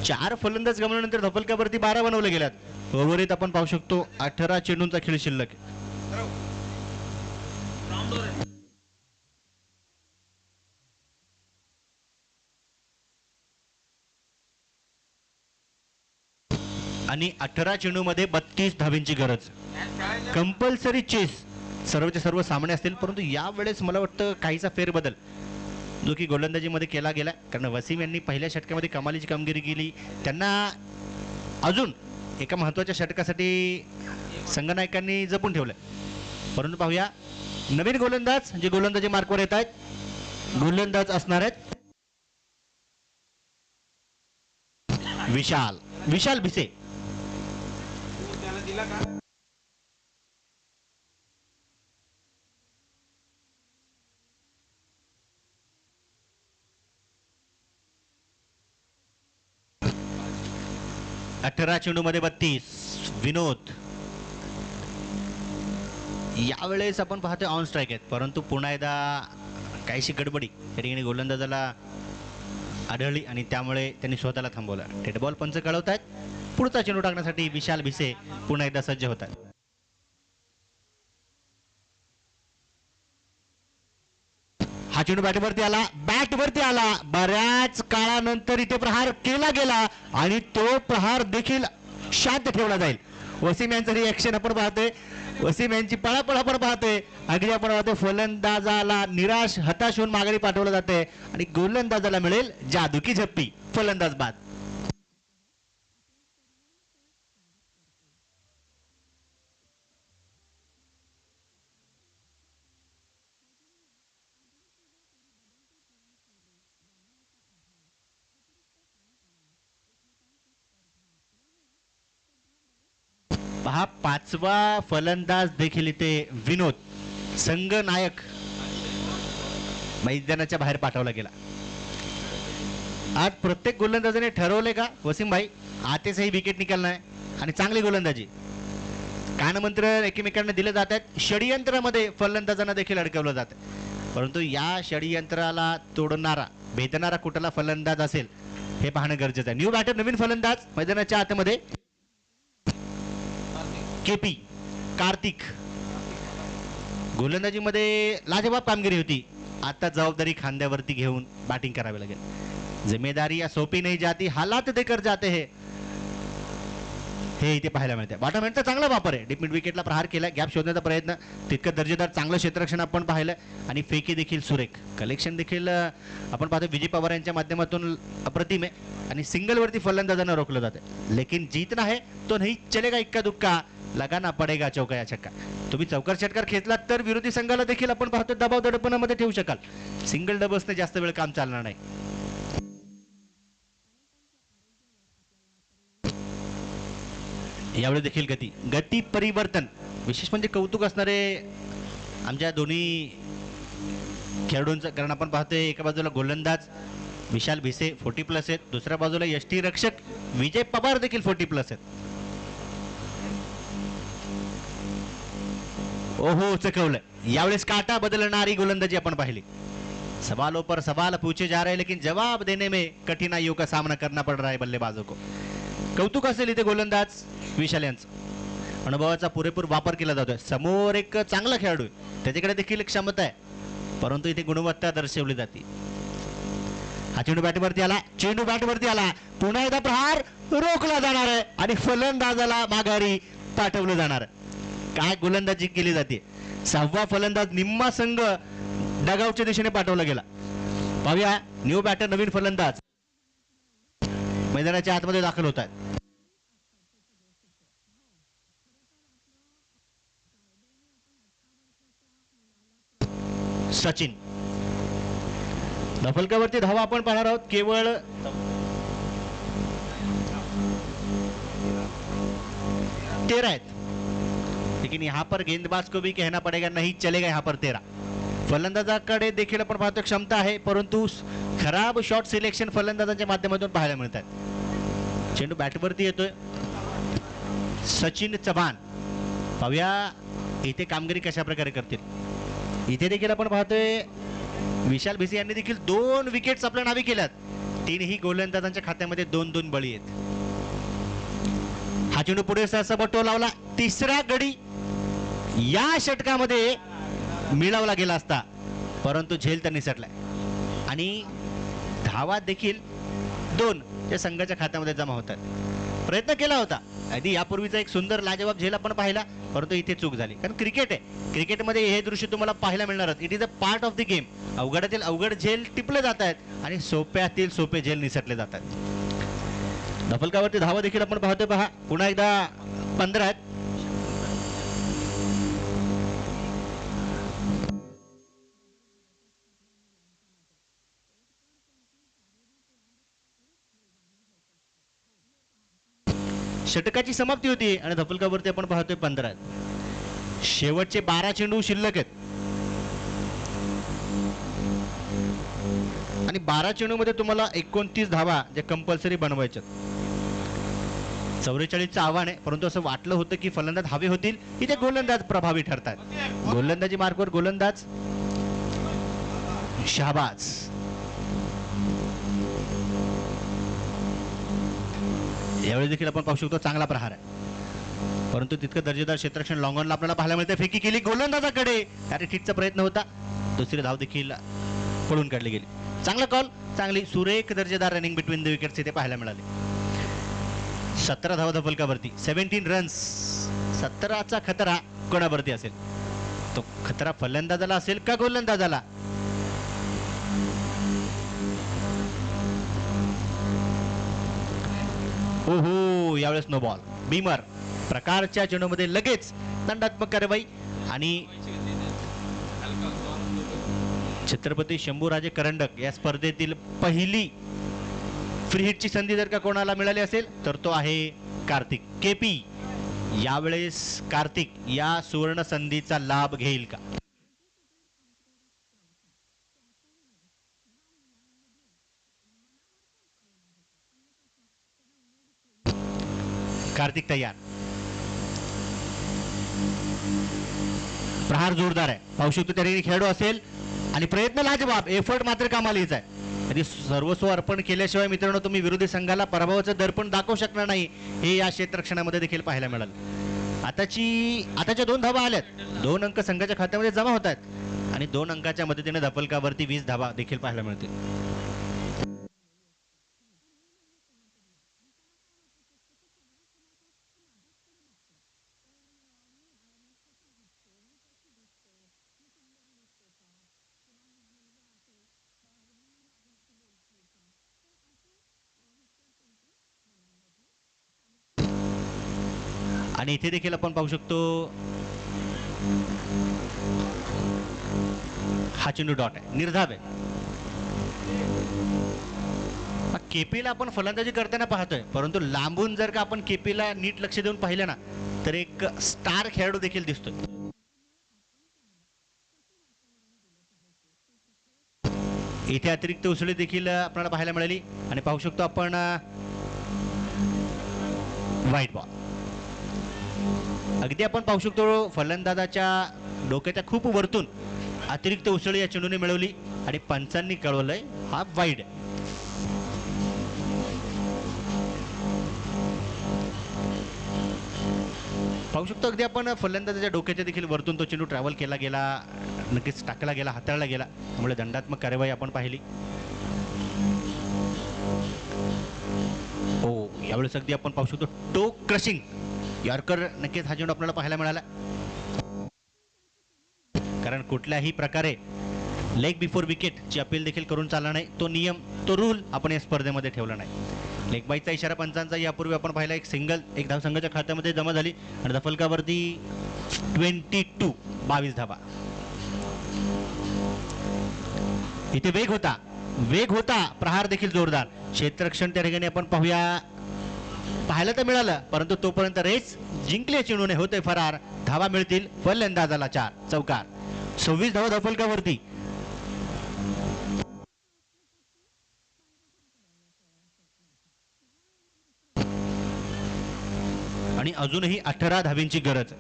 4 फलंदाज गमवल्यानंतर धफलकावरती 12 बनवले गेल्यात. ओव्हरीत आपण पाहू शकतो 18 चेंडूंचा खेळ शिल्लक. आणि 18 चेंडूमध्ये 32 धावींची गरज. कंपल्सरी चेस सर्वचे सर्व सामने असतील, परंतु यावेळेस मला वाटतं काहीसा फेरबदल जो की गोलंदाजीमध्ये केला गेला. कारण वसीम यांनी पहिल्या षटकामध्ये कमालीची कामगिरी केली. त्यांना अजून एका महत्त्वाच्या षटकासाठी संघनायकांनी जपून ठेवलं. परंतु पाहूया नवीन गोलंदाज जे गोलंदाजी मार्कवर येत आहेत. गोलंदाज असणार आहेत विशाल भिसे. अठरा चेंडूमध्ये 32 विनोद. यावेळेस आपण पाहतोय ऑन स्ट्राईक आहेत, परंतु पुन्हा एकदा काहीशी गडबडी या ठिकाणी गोलंदाजाला आढळली आणि त्यामुळे त्यांनी स्वतःला थांबवला. डेड बॉल पंच कळवत आहेत. पुढचा चेंडू टाकण्यासाठी विशाल भिसे पुन्हा एकदा सज्ज होतात. हा चेंडू बॅटवरती आला, बॅटवरती आला. बऱ्याच काळानंतर इथे प्रहार केला गेला आणि तो प्रहार देखील शांत ठेवला जाईल. वसीम यांचं रिॲक्शन आपण पाहतोय, वसीम यांची पळापळ आपण पाहतोय. अगदी आपण पाहतोय फलंदाजाला निराश हताश होऊन माघारी पाठवलं जाते आणि गोलंदाजाला मिळेल जादू की झप्पी. फलंदाज बाद. पहा, पाचवा फलंदाज देखील इथे विनोद संघ नायक मैदानाच्या बाहेर पाठवला गेला. आज प्रत्येक गोलंदाजाने ठरवले का वसीम भाई आतेच ही विकेट निकालना आहे आणि चांगली गोलंदाजी. कानमंत्र एकमेकांना दिले जात आहेत. षडयंत्रामध्ये फलंदाजांना देखील अडकवलं जात आहे, परंतु या षडयंत्राला तोडणारा भेदणारा कुठला फलंदाज असेल हे पाहणं गरजेचं आहे. न्यू बॅटर नवीन फलंदाज मैदानाच्या आतमध्ये केपी कार्तिक. गोलंदाजीमध्ये लाजवाब कामगिरी होती. आता जबाबदारी खांद्यावरती घेऊन बॅटिंग करावी लागेल. जिम्मेदारी या सोपी नाही जाती, हालात देकर जाते हे इथे पाहायला मिळते. बॉटमहॅनचा चांगला वापर आहे. डीप मिड विकेटला प्रहार केला, गॅप शोधण्याचा प्रयत्न, तितकं दर्जेदार चांगलं क्षेत्ररक्षण आपण पाहिलं आणि फेकी देखील सुरेख. कलेक्शन देखील आपण पाहतो विजय पवार यांच्या माध्यमातून अप्रतिम आहे आणि सिंगलवरती फलंदाजांना रोखलं जाते. लेकिन जीतना है तो नहीं चलेगा, इक्का दुक्का लगाना पडेगा चौका या छक्का. तुम्ही चौकार षटकार खेचलात तर विरोधी संघाला देखील आपण पाहतो दबाव दडपणामध्ये ठेवू शकाल. सिंगल डबल्सने जास्त वेळ काम चालणार नाही. यावेळी देखील गती परिवर्तन. विशेष म्हणजे कौतुक असणारे आमच्या दोन्ही खेळाडूंचं, कारण आपण पाहतोय एका बाजूला गोलंदाज विशाल भिसे 40+ आहेत, दुसऱ्या बाजूला यष्टी रक्षक विजय पवार देखील 40+ आहेत. ओहो, चकवलं. यावेळेस काटा बदलणारी गोलंदाजी आपण पाहिली. सवालों पर सवाल पूछे जा रहे लेकिन जवाब देने में कठिनाइयों का सामना करना पड़ रहा है बल्लेबाजों को. कौतुक असेल इथे गोलंदाज विशाल यांचं. अनुभवाचा पुरेपूर वापर केला जातोय. समोर एक चांगला खेळाडू आहे, त्याच्याकडे देखील क्षमता आहे, परंतु इथे गुणवत्ता दर्शवली जाते. हा चेंडू बॅटवरती आला, चेंडू बॅटवरती आला. पुन्हा एकदा प्रहार रोखला जाणार आहे आणि फलंदाजाला माघारी पाठवलं जाणार आहे. काय गोलंदाजी केली जाते. 6वा फलंदाज निम्मा संघ डगआउटच्या दिशेने पाठवला गेला. पाहूया न्यू बॅटर नवीन फलंदाज मैदानाच्या आतमध्ये दाखल होत आहेत. सचिन. धफलकावरती धावा आपण पाहणार आहोत. केवळ 13 आहेत, लेकिन यहाँ पर गेंदबाज को भी कहना पड़ेगा नहीं चलेगा. यहाँ पर 13. फलंदाजाकडे देखील आपण पाहतो क्षमता आहे, परंतु खराब शॉट सिलेक्शन फलंदाजांच्या माध्यमातून पाहायला मिळतात. चेंडू बॅटवरती येतोय. सचिन चव्हाण. पाहूया इथे कामगिरी कशा प्रकारे करतील. इथे देखील आपण पाहतोय विशाल भिसे यांनी देखील 2 विकेट्स आपल्या नावे केल्यात. 3ही गोलंदाजांच्या खात्यामध्ये 2-2 बळी आहेत. हा चेंडू पुढे सहसा बटो लावला. 3रा गडी या षटकामध्ये मिळवला गेला असता, परंतु झेल त्यांनी सटलाय आणि धावा देखील 2 या संघाच्या खात्यामध्ये जमा होतात. प्रयत्न केला होता आधी यापूर्वीचा एक सुंदर लाजवाब झेल आपण पाहिला, परंतु इथे चूक झाली. कारण क्रिकेट आहे, क्रिकेटमध्ये हे दृश्य तुम्हाला पाहायला मिळणारच. It is a part of the game. अवघडातील अवघड झेल टिपले जात आहेत आणि सोप्यातील सोपे झेल निसटले जातात. धफलकावरती धावा देखील आपण पाहतोय. पहा पुन्हा एकदा 15 आहेत. षटकाची समाप्ती होती आणि धफलकावरती आपण पाहतोय 15 आहेत. शेवटचे 12 चेंडू शिल्लक आहेत आणि 12 चेंडूमध्ये तुम्हाला 29 धावा ज्या कंपल्सरी बनवायच्या. 44चं आव्हान आहे, परंतु असं वाटलं होतं की फलंदाज हवे होतील. इथे गोलंदाज प्रभावी ठरतात. गोलंदाजी मार्कवर गोलंदाज शहबाज. यावेळी देखील आपण पाहू शकतो चांगला प्रहार आहे, परंतु तितकं दर्जेदार क्षेत्ररक्षण लॉंग ऑनला आपल्याला पाहायला मिळते. फेकी केली गोलंदाजाकडे, अरे हिटचा प्रयत्न होता. दुसरी धाव देखील पळून काढली गेली. चांगला कॉल, चांगली सुरेख दर्जेदार रनिंग बिटवीन द विकेट्स इथे पाहायला मिळाले. 17 धावा फलकावरती, 17 रन्स. 17चा खतरा कोणावरती असेल? तो खतरा फलंदाजाला असेल का गोलंदाजाला? ओहो, यावेळेस नो बॉल. बीमर प्रकारच्या चेंडूमध्ये लगेच दंडात्मक कारवाई आणि छत्रपती शंभूराजे करंडक या स्पर्धेतील पहिली फ्री हिटची संधी जर का कोणाला मिळाली असेल तर तो आहे कार्तिक केपी. यावेळेस कार्तिक या सुवर्ण संधीचा लाभ घेईल का? कार्तिक तयार. प्रहार जोरदार आहे, पाहू शकतो त्या ठिकाणी खेळाडू असेल आणि प्रयत्न लाजवाब, एफर्ट मात्र कामालीच आहे. कधी सर्वस्व अर्पण केल्याशिवाय मित्रांनो तुम्ही विरोधी संघाला पराभवाचं दर्पण दाखवू शकणार नाही, हे या क्षेत्ररक्षणामध्ये देखील पाहायला मिळालं. आताच्या 2 धावा आल्यात, 2 अंक संघाच्या खात्यामध्ये जमा होत आहेत आणि 2 अंकाच्या मदतीने धफलकावरती 20 धावा देखील पाहायला मिळतील. आणि इथे देखील आपण पाहू शकतो हा चेंडू डॉट आहे, निर्धाव आहे. केपीला आपण फलंदाजी करताना पाहतोय, परंतु लांबून जर का आपण केपीला नीट लक्ष देऊन पाहिलं ना तर एक स्टार खेळाडू देखील दिसतोय. इथे अतिरिक्त उसळी देखील आपल्याला पाहायला मिळाली आणि पाहू शकतो आपण व्हाईट बॉल. अगदी आपण पाहू शकतो फलंदाजाच्या डोक्याच्या खूप वरतून अतिरिक्त उसळी या चेंडूने मिळवली आणि पंचांनी कळवलंय हा वाईड. पाहू शकतो अगदी आपण फलंदाजाच्या डोक्याच्या देखील वरतून तो चेंडू ट्रॅव्हल केला गेला, नक्कीच टाकला गेला, हाताळला गेला, त्यामुळे दंडात्मक कार्यवाही आपण पाहिली. हो, यावेळेस अगदी आपण पाहू शकतो टो क्रशिंग यॉर्कर नक्कीच हा चेंडू आपल्याला पाहायला मिळाला. कारण कुठल्याही प्रकारे लेग बिफोर विकेटची अपील देखील करून चालला नाही, तो नियम, तो रूल आपण या स्पर्धेमध्ये ठेवला नाही. लेग बाईचा इशारा पंचांचा यापूर्वी आपण पाहिला, एक सिंगल, एक धाव संघाच्या खात्यामध्ये जमा झाली आणि दफलकावरती 22 धावा. इथे वेग होता, प्रहार देखील जोरदार. क्षेत्ररक्षण त्या ठिकाणी आपण पाहायला तर मिळालं, परंतु तोपर्यंत रेस जिंकले चेंडूने होते फरार. धावा मिळतील फलंदाजाला 4 चौकार. 26 धावा धफलकावरती. आणि अजूनही 18 धावींची गरज.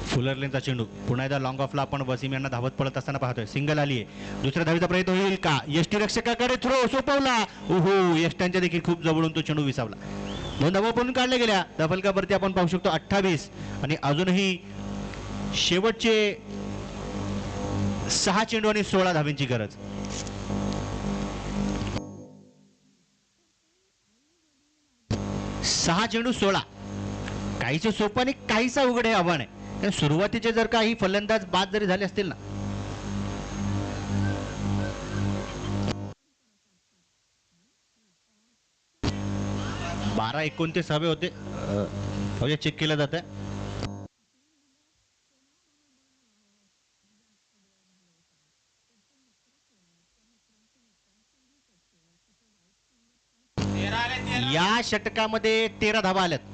फुलरलेनचा चेंडू पुन्हा एकदा लॉंग ऑफला आपण वसीम यांना धावत पडत असताना पाहतोय. सिंगल आली आहे, दुसऱ्या धावीचा प्रयत्न होईल का? यष्टी रक्षकाकडे थ्रो सोपवला. ओहो, यष्ट्यांच्या देखील खूप जवळून तो चेंडू विसावला. 2 धावा पळून काढल्या गेल्या. धफलकावरती आपण पाहू शकतो 28 आणि अजूनही शेवटचे 6 चेंडू आणि 16 धावींची गरज. सहा चेंडू 16. काहीचे सोपं आणि काहीचा उघड हे आव्हान आहे. सुरुवातीचे जर काही फलंदाज बाद जरी झाले असतील ना, बारा 29 हवे होते. चेक केलं जात आहे. या षटकामध्ये 13 धावा आल्यात.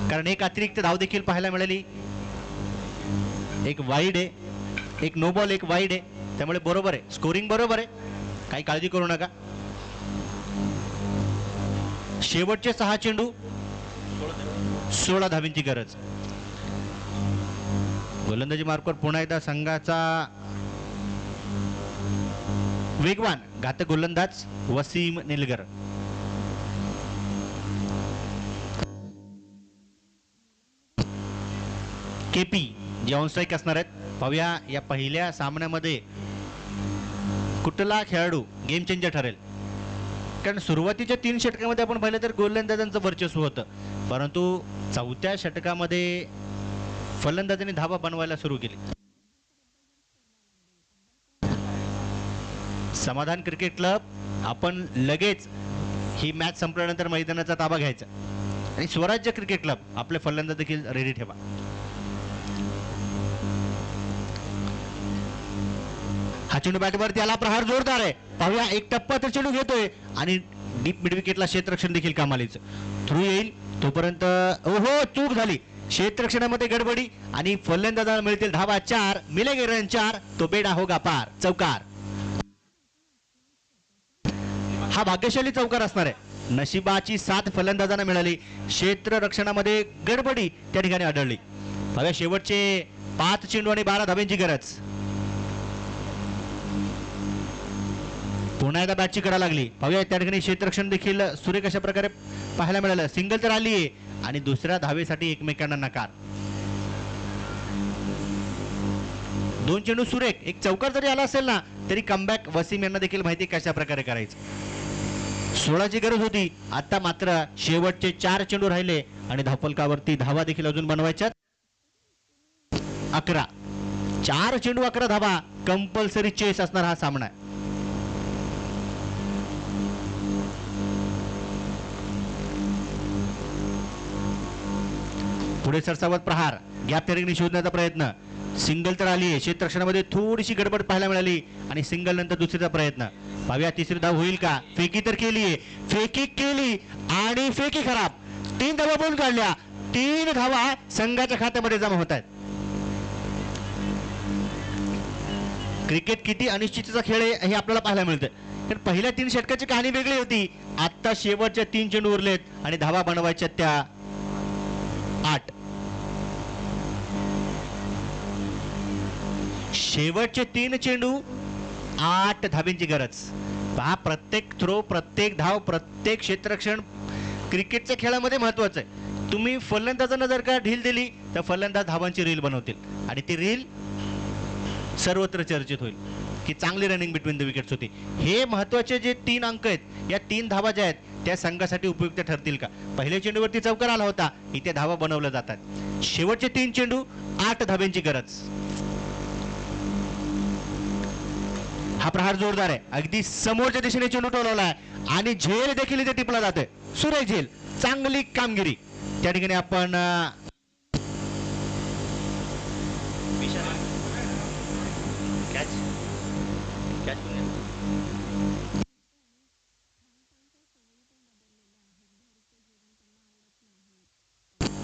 कारण एक अतिरिक्त धाव देखील पाहायला मिळाली. एक वाईड आहे, एक नो बॉल, एक वाईड आहे. त्यामुळे बरोबर आहे, स्कोरिंग बरोबर आहे, काही काळजी करू नका. शेवटचे 6 चेंडू 16 धावींची गरज. गोलंदाजी मार्कवर पुन्हा एकदा संघाचा वेगवान घातक गोलंदाज वसीम निलगर. केपी जे ऑन स्ट्राईक असणार आहेत. पाहूया या पहिल्या सामन्यामध्ये कुठला खेळाडू गेम चेंजर ठरेल. कारण सुरुवातीच्या 3 षटकामध्ये आपण पाहिलं तर गोलंदाजांचं वर्चस्व होतं, परंतु 4थ्या षटकामध्ये फलंदाजांनी धावा बनवायला सुरू केली. समाधान क्रिकेट क्लब आपण लगेच ही मॅच संपल्यानंतर मैदानाचा ताबा घ्यायचा आणि स्वराज्य क्रिकेट क्लब आपले फलंदाज देखील रेडी ठेवा. हा चेंडू बॅटवरती आला, प्रहार जोरदार आहे. पाहूया एक टप्पा तर चेंडू घेतोय आणि डीप मिड विकेटला क्षेत्ररक्षण देखील कामालीचं. थ्रू येईल तोपर्यंत ओहो चूक झाली. क्षेत्ररक्षणामध्ये गडबडी आणि फलंदाजाला मिळतील धावा 4, मिलेगे रन 4, तो बेडा होगा पार. चौकार. हा भाग्यशाली चौकार असणार आहे. नशिबाची साथ फलंदाजांना मिळाली. क्षेत्ररक्षणामध्ये गडबडी त्या ठिकाणी आढळली. पाहूया शेवटचे 5 चेंडू आणि 12 धाब्यांची गरज. पुन्हा एकदा बॅटची कडा लागली. पाहूया त्या ठिकाणी क्षेत्ररक्षण देखील सुरेख अशा प्रकारे पाहायला मिळालं. सिंगल तर आली आहे आणि दुसऱ्या धावेसाठी एकमेकांना नकार. 2 चेंडू सुरेख. एक चौकार जरी आला असेल ना तरी कमबॅक वसीम यांना देखील माहिती कशा प्रकारे करायचं. 16ची गरज होती. आता मात्र शेवटचे 4 चेंडू राहिले आणि धावफलकावरती धावा देखील अजून बनवायच्या. 11. 4 चेंडू 11 धावा. कंपल्सरी चेस असणार हा सामना. पुढे सरसावत प्रहार. गॅप त्या ठिकाणी शोधण्याचा प्रयत्न. सिंगल तर आली आहे. क्षेत्ररक्षणामध्ये थोडीशी गडबड पाहायला मिळाली आणि सिंगल नंतर दुसरीचा प्रयत्न. पाहूया तिसरी धाव होईल का. फेकी तर केली आहे. फेकी केली आणि फेकी खराब. 3 धावा बोलून काढल्या. 3 धावा संघाच्या खात्यामध्ये जमा होत आहेत. क्रिकेट किती अनिश्चिततेचा खेळ आहे हे आपल्याला पाहायला मिळतं. तर पहिल्या 3 षटकाची कहाणी वेगळी होती. आता शेवटच्या 3 चेंडू उरलेत आणि धावा बनवायच्या त्या 8. शेवटचे 3 चेंडू 8 धाब्यांची गरज. पहा प्रत्येक थ्रो, प्रत्येक धाव, प्रत्येक क्षेत्ररक्षण क्रिकेटच्या खेळामध्ये महत्वाचं आहे. तुम्ही फलंदाजांना जर का ढील दिली तर फलंदाज धावांची रील बनवतील आणि ती रील सर्वत्र चर्चित होईल की चांगली रनिंग बिटवीन द विकेट्स होती. हे महत्वाचे जे 3 अंक आहेत, या 3 धावा ज्या आहेत त्या संघासाठी उपयुक्त ठरतील का. पहिल्या चेंडूवरती चौकार आला होता, इथे धावा बनवल्या जातात. शेवटचे 3 चेंडू 8 धाब्यांची गरज. हा प्रहार जोरदार आहे. अगदी समोरच्या दिशेने चेंडू टोलवला आहे आणि झेल देखील इथे टिपला जातोय. सुरेश झेल, चांगली कामगिरी त्या ठिकाणी आपण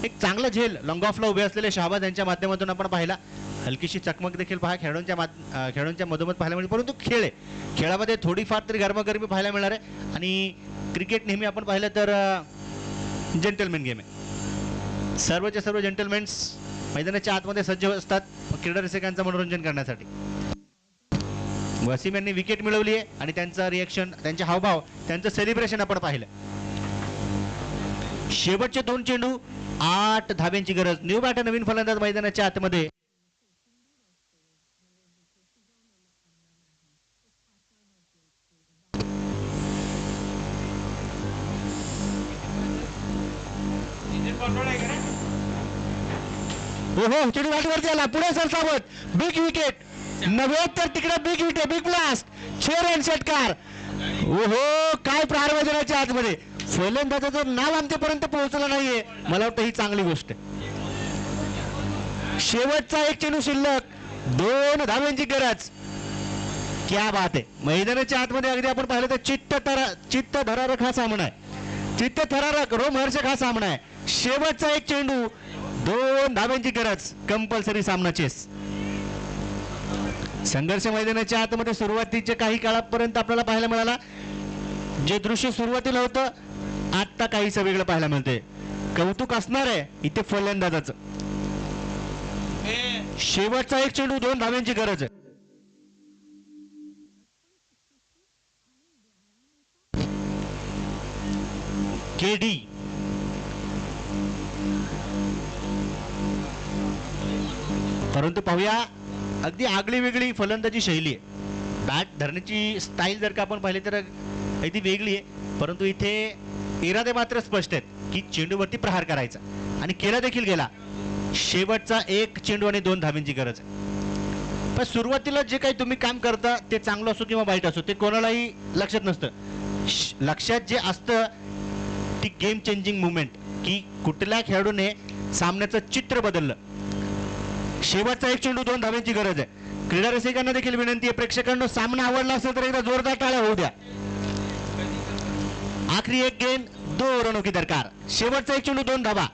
एक चांगला झेल लॉंग ऑफला उभे असलेले शहाबाज यांच्या माध्यमातून आपण पाहिला. हलकीशी चकमक देखील पहा खेळाडूंच्या मधोमध पाहायला मिळते, परंतु खेळ आहे. खेळामध्ये थोडीफार तरी गरमागरमी पाहायला मिळणार आहे आणि क्रिकेट नेहमी आपण पाहिलं तर जेंटलमॅन गेम आहे. सर्वच्या सर्व जेंटलमॅन्स मैदानाच्या आतमध्ये सज्ज असतात क्रीडा रसिकांचं मनोरंजन करण्यासाठी. वसीम यांनी विकेट मिळवली आहे आणि त्यांचं रिएक्शन, त्यांचे हावभाव, त्यांचं सेलिब्रेशन आपण पाहिलं. शेवटचे 2 चेंडू 8 धाब्यांची गरज. न्यू बॅटर नवीन फलंदाज मैदानाच्या आतमध्ये. ओहो चेंडू बॅटवरती आला. पुढे सरसावत बिग विकेट. नव्हे तर तिकडे big wicket, big blast. 6 run षटकार. ओहो काय प्रहार मैदानाच्या आतमध्ये. फलंदाजाचं नाव अंत्यपर्यंत पोहोचलं नाहीये. मला वाटतं ही चांगली गोष्ट आहे. शेवटचा 1 चेंडू शिल्लक. 2 धाब्यांची गरज. क्या बात आहे. मैदानाच्या आतमध्ये अगदी आपण पाहिलं तर चित्त थरारक हा सामना आहे. चित्त थरारक रोमहर्षक हा सामना आहे. शेवटचा 1 चेंडू 2 धाब्यांची गरज. कंपल्सरी सामना चेस. संघर्ष मैदानाच्या आतमध्ये सुरुवातीच्या काही काळापर्यंत आपल्याला पाहायला मिळाला. जे दृश्य सुरुवातीला होतं आता काहीसं वेगळं पाहायला मिळते. कौतुक असणार आहे इथे फलंदाजाचं. शेवटचा 1 चेंडू 2 धाब्यांची गरज आहे. केडी परंतु पाहूया अगदी आगळी वेगळी फलंदाजी शैली आहे. बॅट धरण्याची स्टाईल जर का आपण पाहिली तर अगदी वेगळी आहे, परंतु इथे इरादे मात्र स्पष्ट आहेत की चेंडूवरती प्रहार करायचा आणि केला देखील गेला. शेवटचा एक चेंडू आणि 2 धाब्यांची गरज आहे. पण सुरुवातीला जे काही तुम्ही काम करता ते चांगलं असो किंवा वाईट असो ते कोणालाही लक्षात नसतं. लक्षात जे असतं ती गेम चेंजिंग मुवमेंट, की कुठल्या खेळाडूने सामन्याचं चित्र बदललं. शेवटचा एक चेंडू 2 धाब्यांची गरज आहे. क्रीडा रसिकांना देखील विनंती आहे, प्रेक्षकांना सामना आवडला असेल तर एकदा जोरदार टाळ्या होऊ द्या. आखरी एक गेंद 2 रनों की दरकार. शेवटचा एक चेंडू 2 धाबा.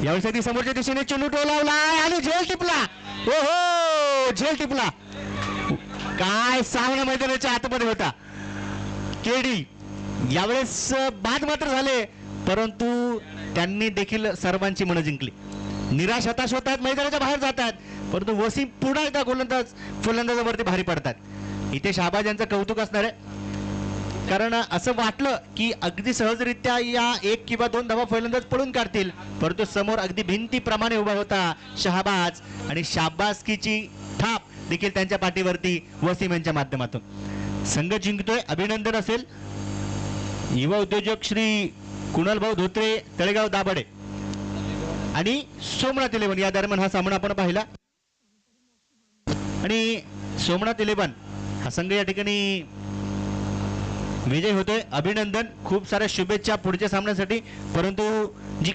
यावेळेस अगदी समोरच्या दिशेने चेंडू टोलावला आणि झेल टिपला. ओहो, झेल टिपला. काय सामना मैदानाच्या आतमध्ये होता. केडी यावेळेस बाद मात्र झाले, परंतु त्यांनी देखील सर्वांची मनं जिंकली. निराश हताश होतात, मैदानाच्या बाहेर जातात, परंतु वसीम पुन्हा एकदा फलंदाजावरती भारी पडतात. इथे शहाबाज यांचं कौतुक असणार आहे, कारण असं वाटलं की अगदी सहजरित्या या 1 किंवा 2 धावा फलंदाज पळून काढतील, परंतु समोर अगदी भिंतीप्रमाणे उभा होता शहाबाज आणि शाबासकीची थाप देखील त्यांच्या पाठीवरती वसीम यांच्या माध्यमातून. संघ जिंकतोय, अभिनंदन असेल. युवा उद्योजक श्री कुणाल भाऊ धोत्रे, तळेगाव दाभाडे आणि सोमनाथ 11 या दरम्यान हा सामना आपण पाहिला. आणि सोमनाथ 11 हा संघ या ठिकाणी विजय होतोय. अभिनंदन, खूप साऱ्या शुभेच्छा पुढच्या सामन्यासाठी. परंतु जी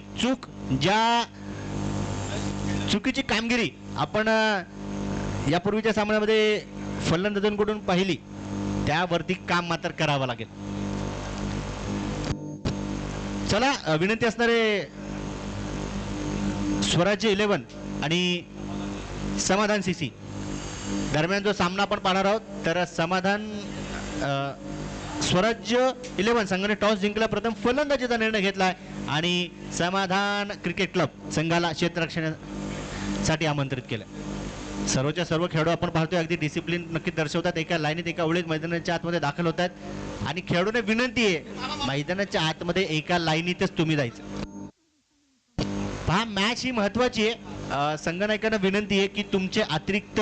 चुकीची कामगिरी आपण यापूर्वीच्या सामन्यामध्ये फलंदाजांकडून पाहिली, त्यावरती काम मात्र करावं लागेल. चला, विनंती असणारे स्वराज्य 11 आणि समाधान सीसी दरम्यान जो सामना आपण पाहणार आहोत, तर स्वराज्य 11 संघाने टॉस जिंकला, प्रथम फलंदाजीचा निर्णय घेतलाय आणि समाधान क्रिकेट क्लब संघाला क्षेत्ररक्षणासाठी आमंत्रित केलं. सर्वच्या सर्व खेळाडू आपण पाहतोय अगदी डिसिप्लिन नक्की दर्शवतात. एका लाईनीत एका ओळीत मैदानाच्या आतमध्ये दाखल होतात आणि खेळाडूने विनंती आहे मैदानाच्या आतमध्ये एका लाईनीतच तुम्ही जायचं. पहा, मॅच ही महत्वाची आहे. संघनायकांना विनंती आहे की तुमचे अतिरिक्त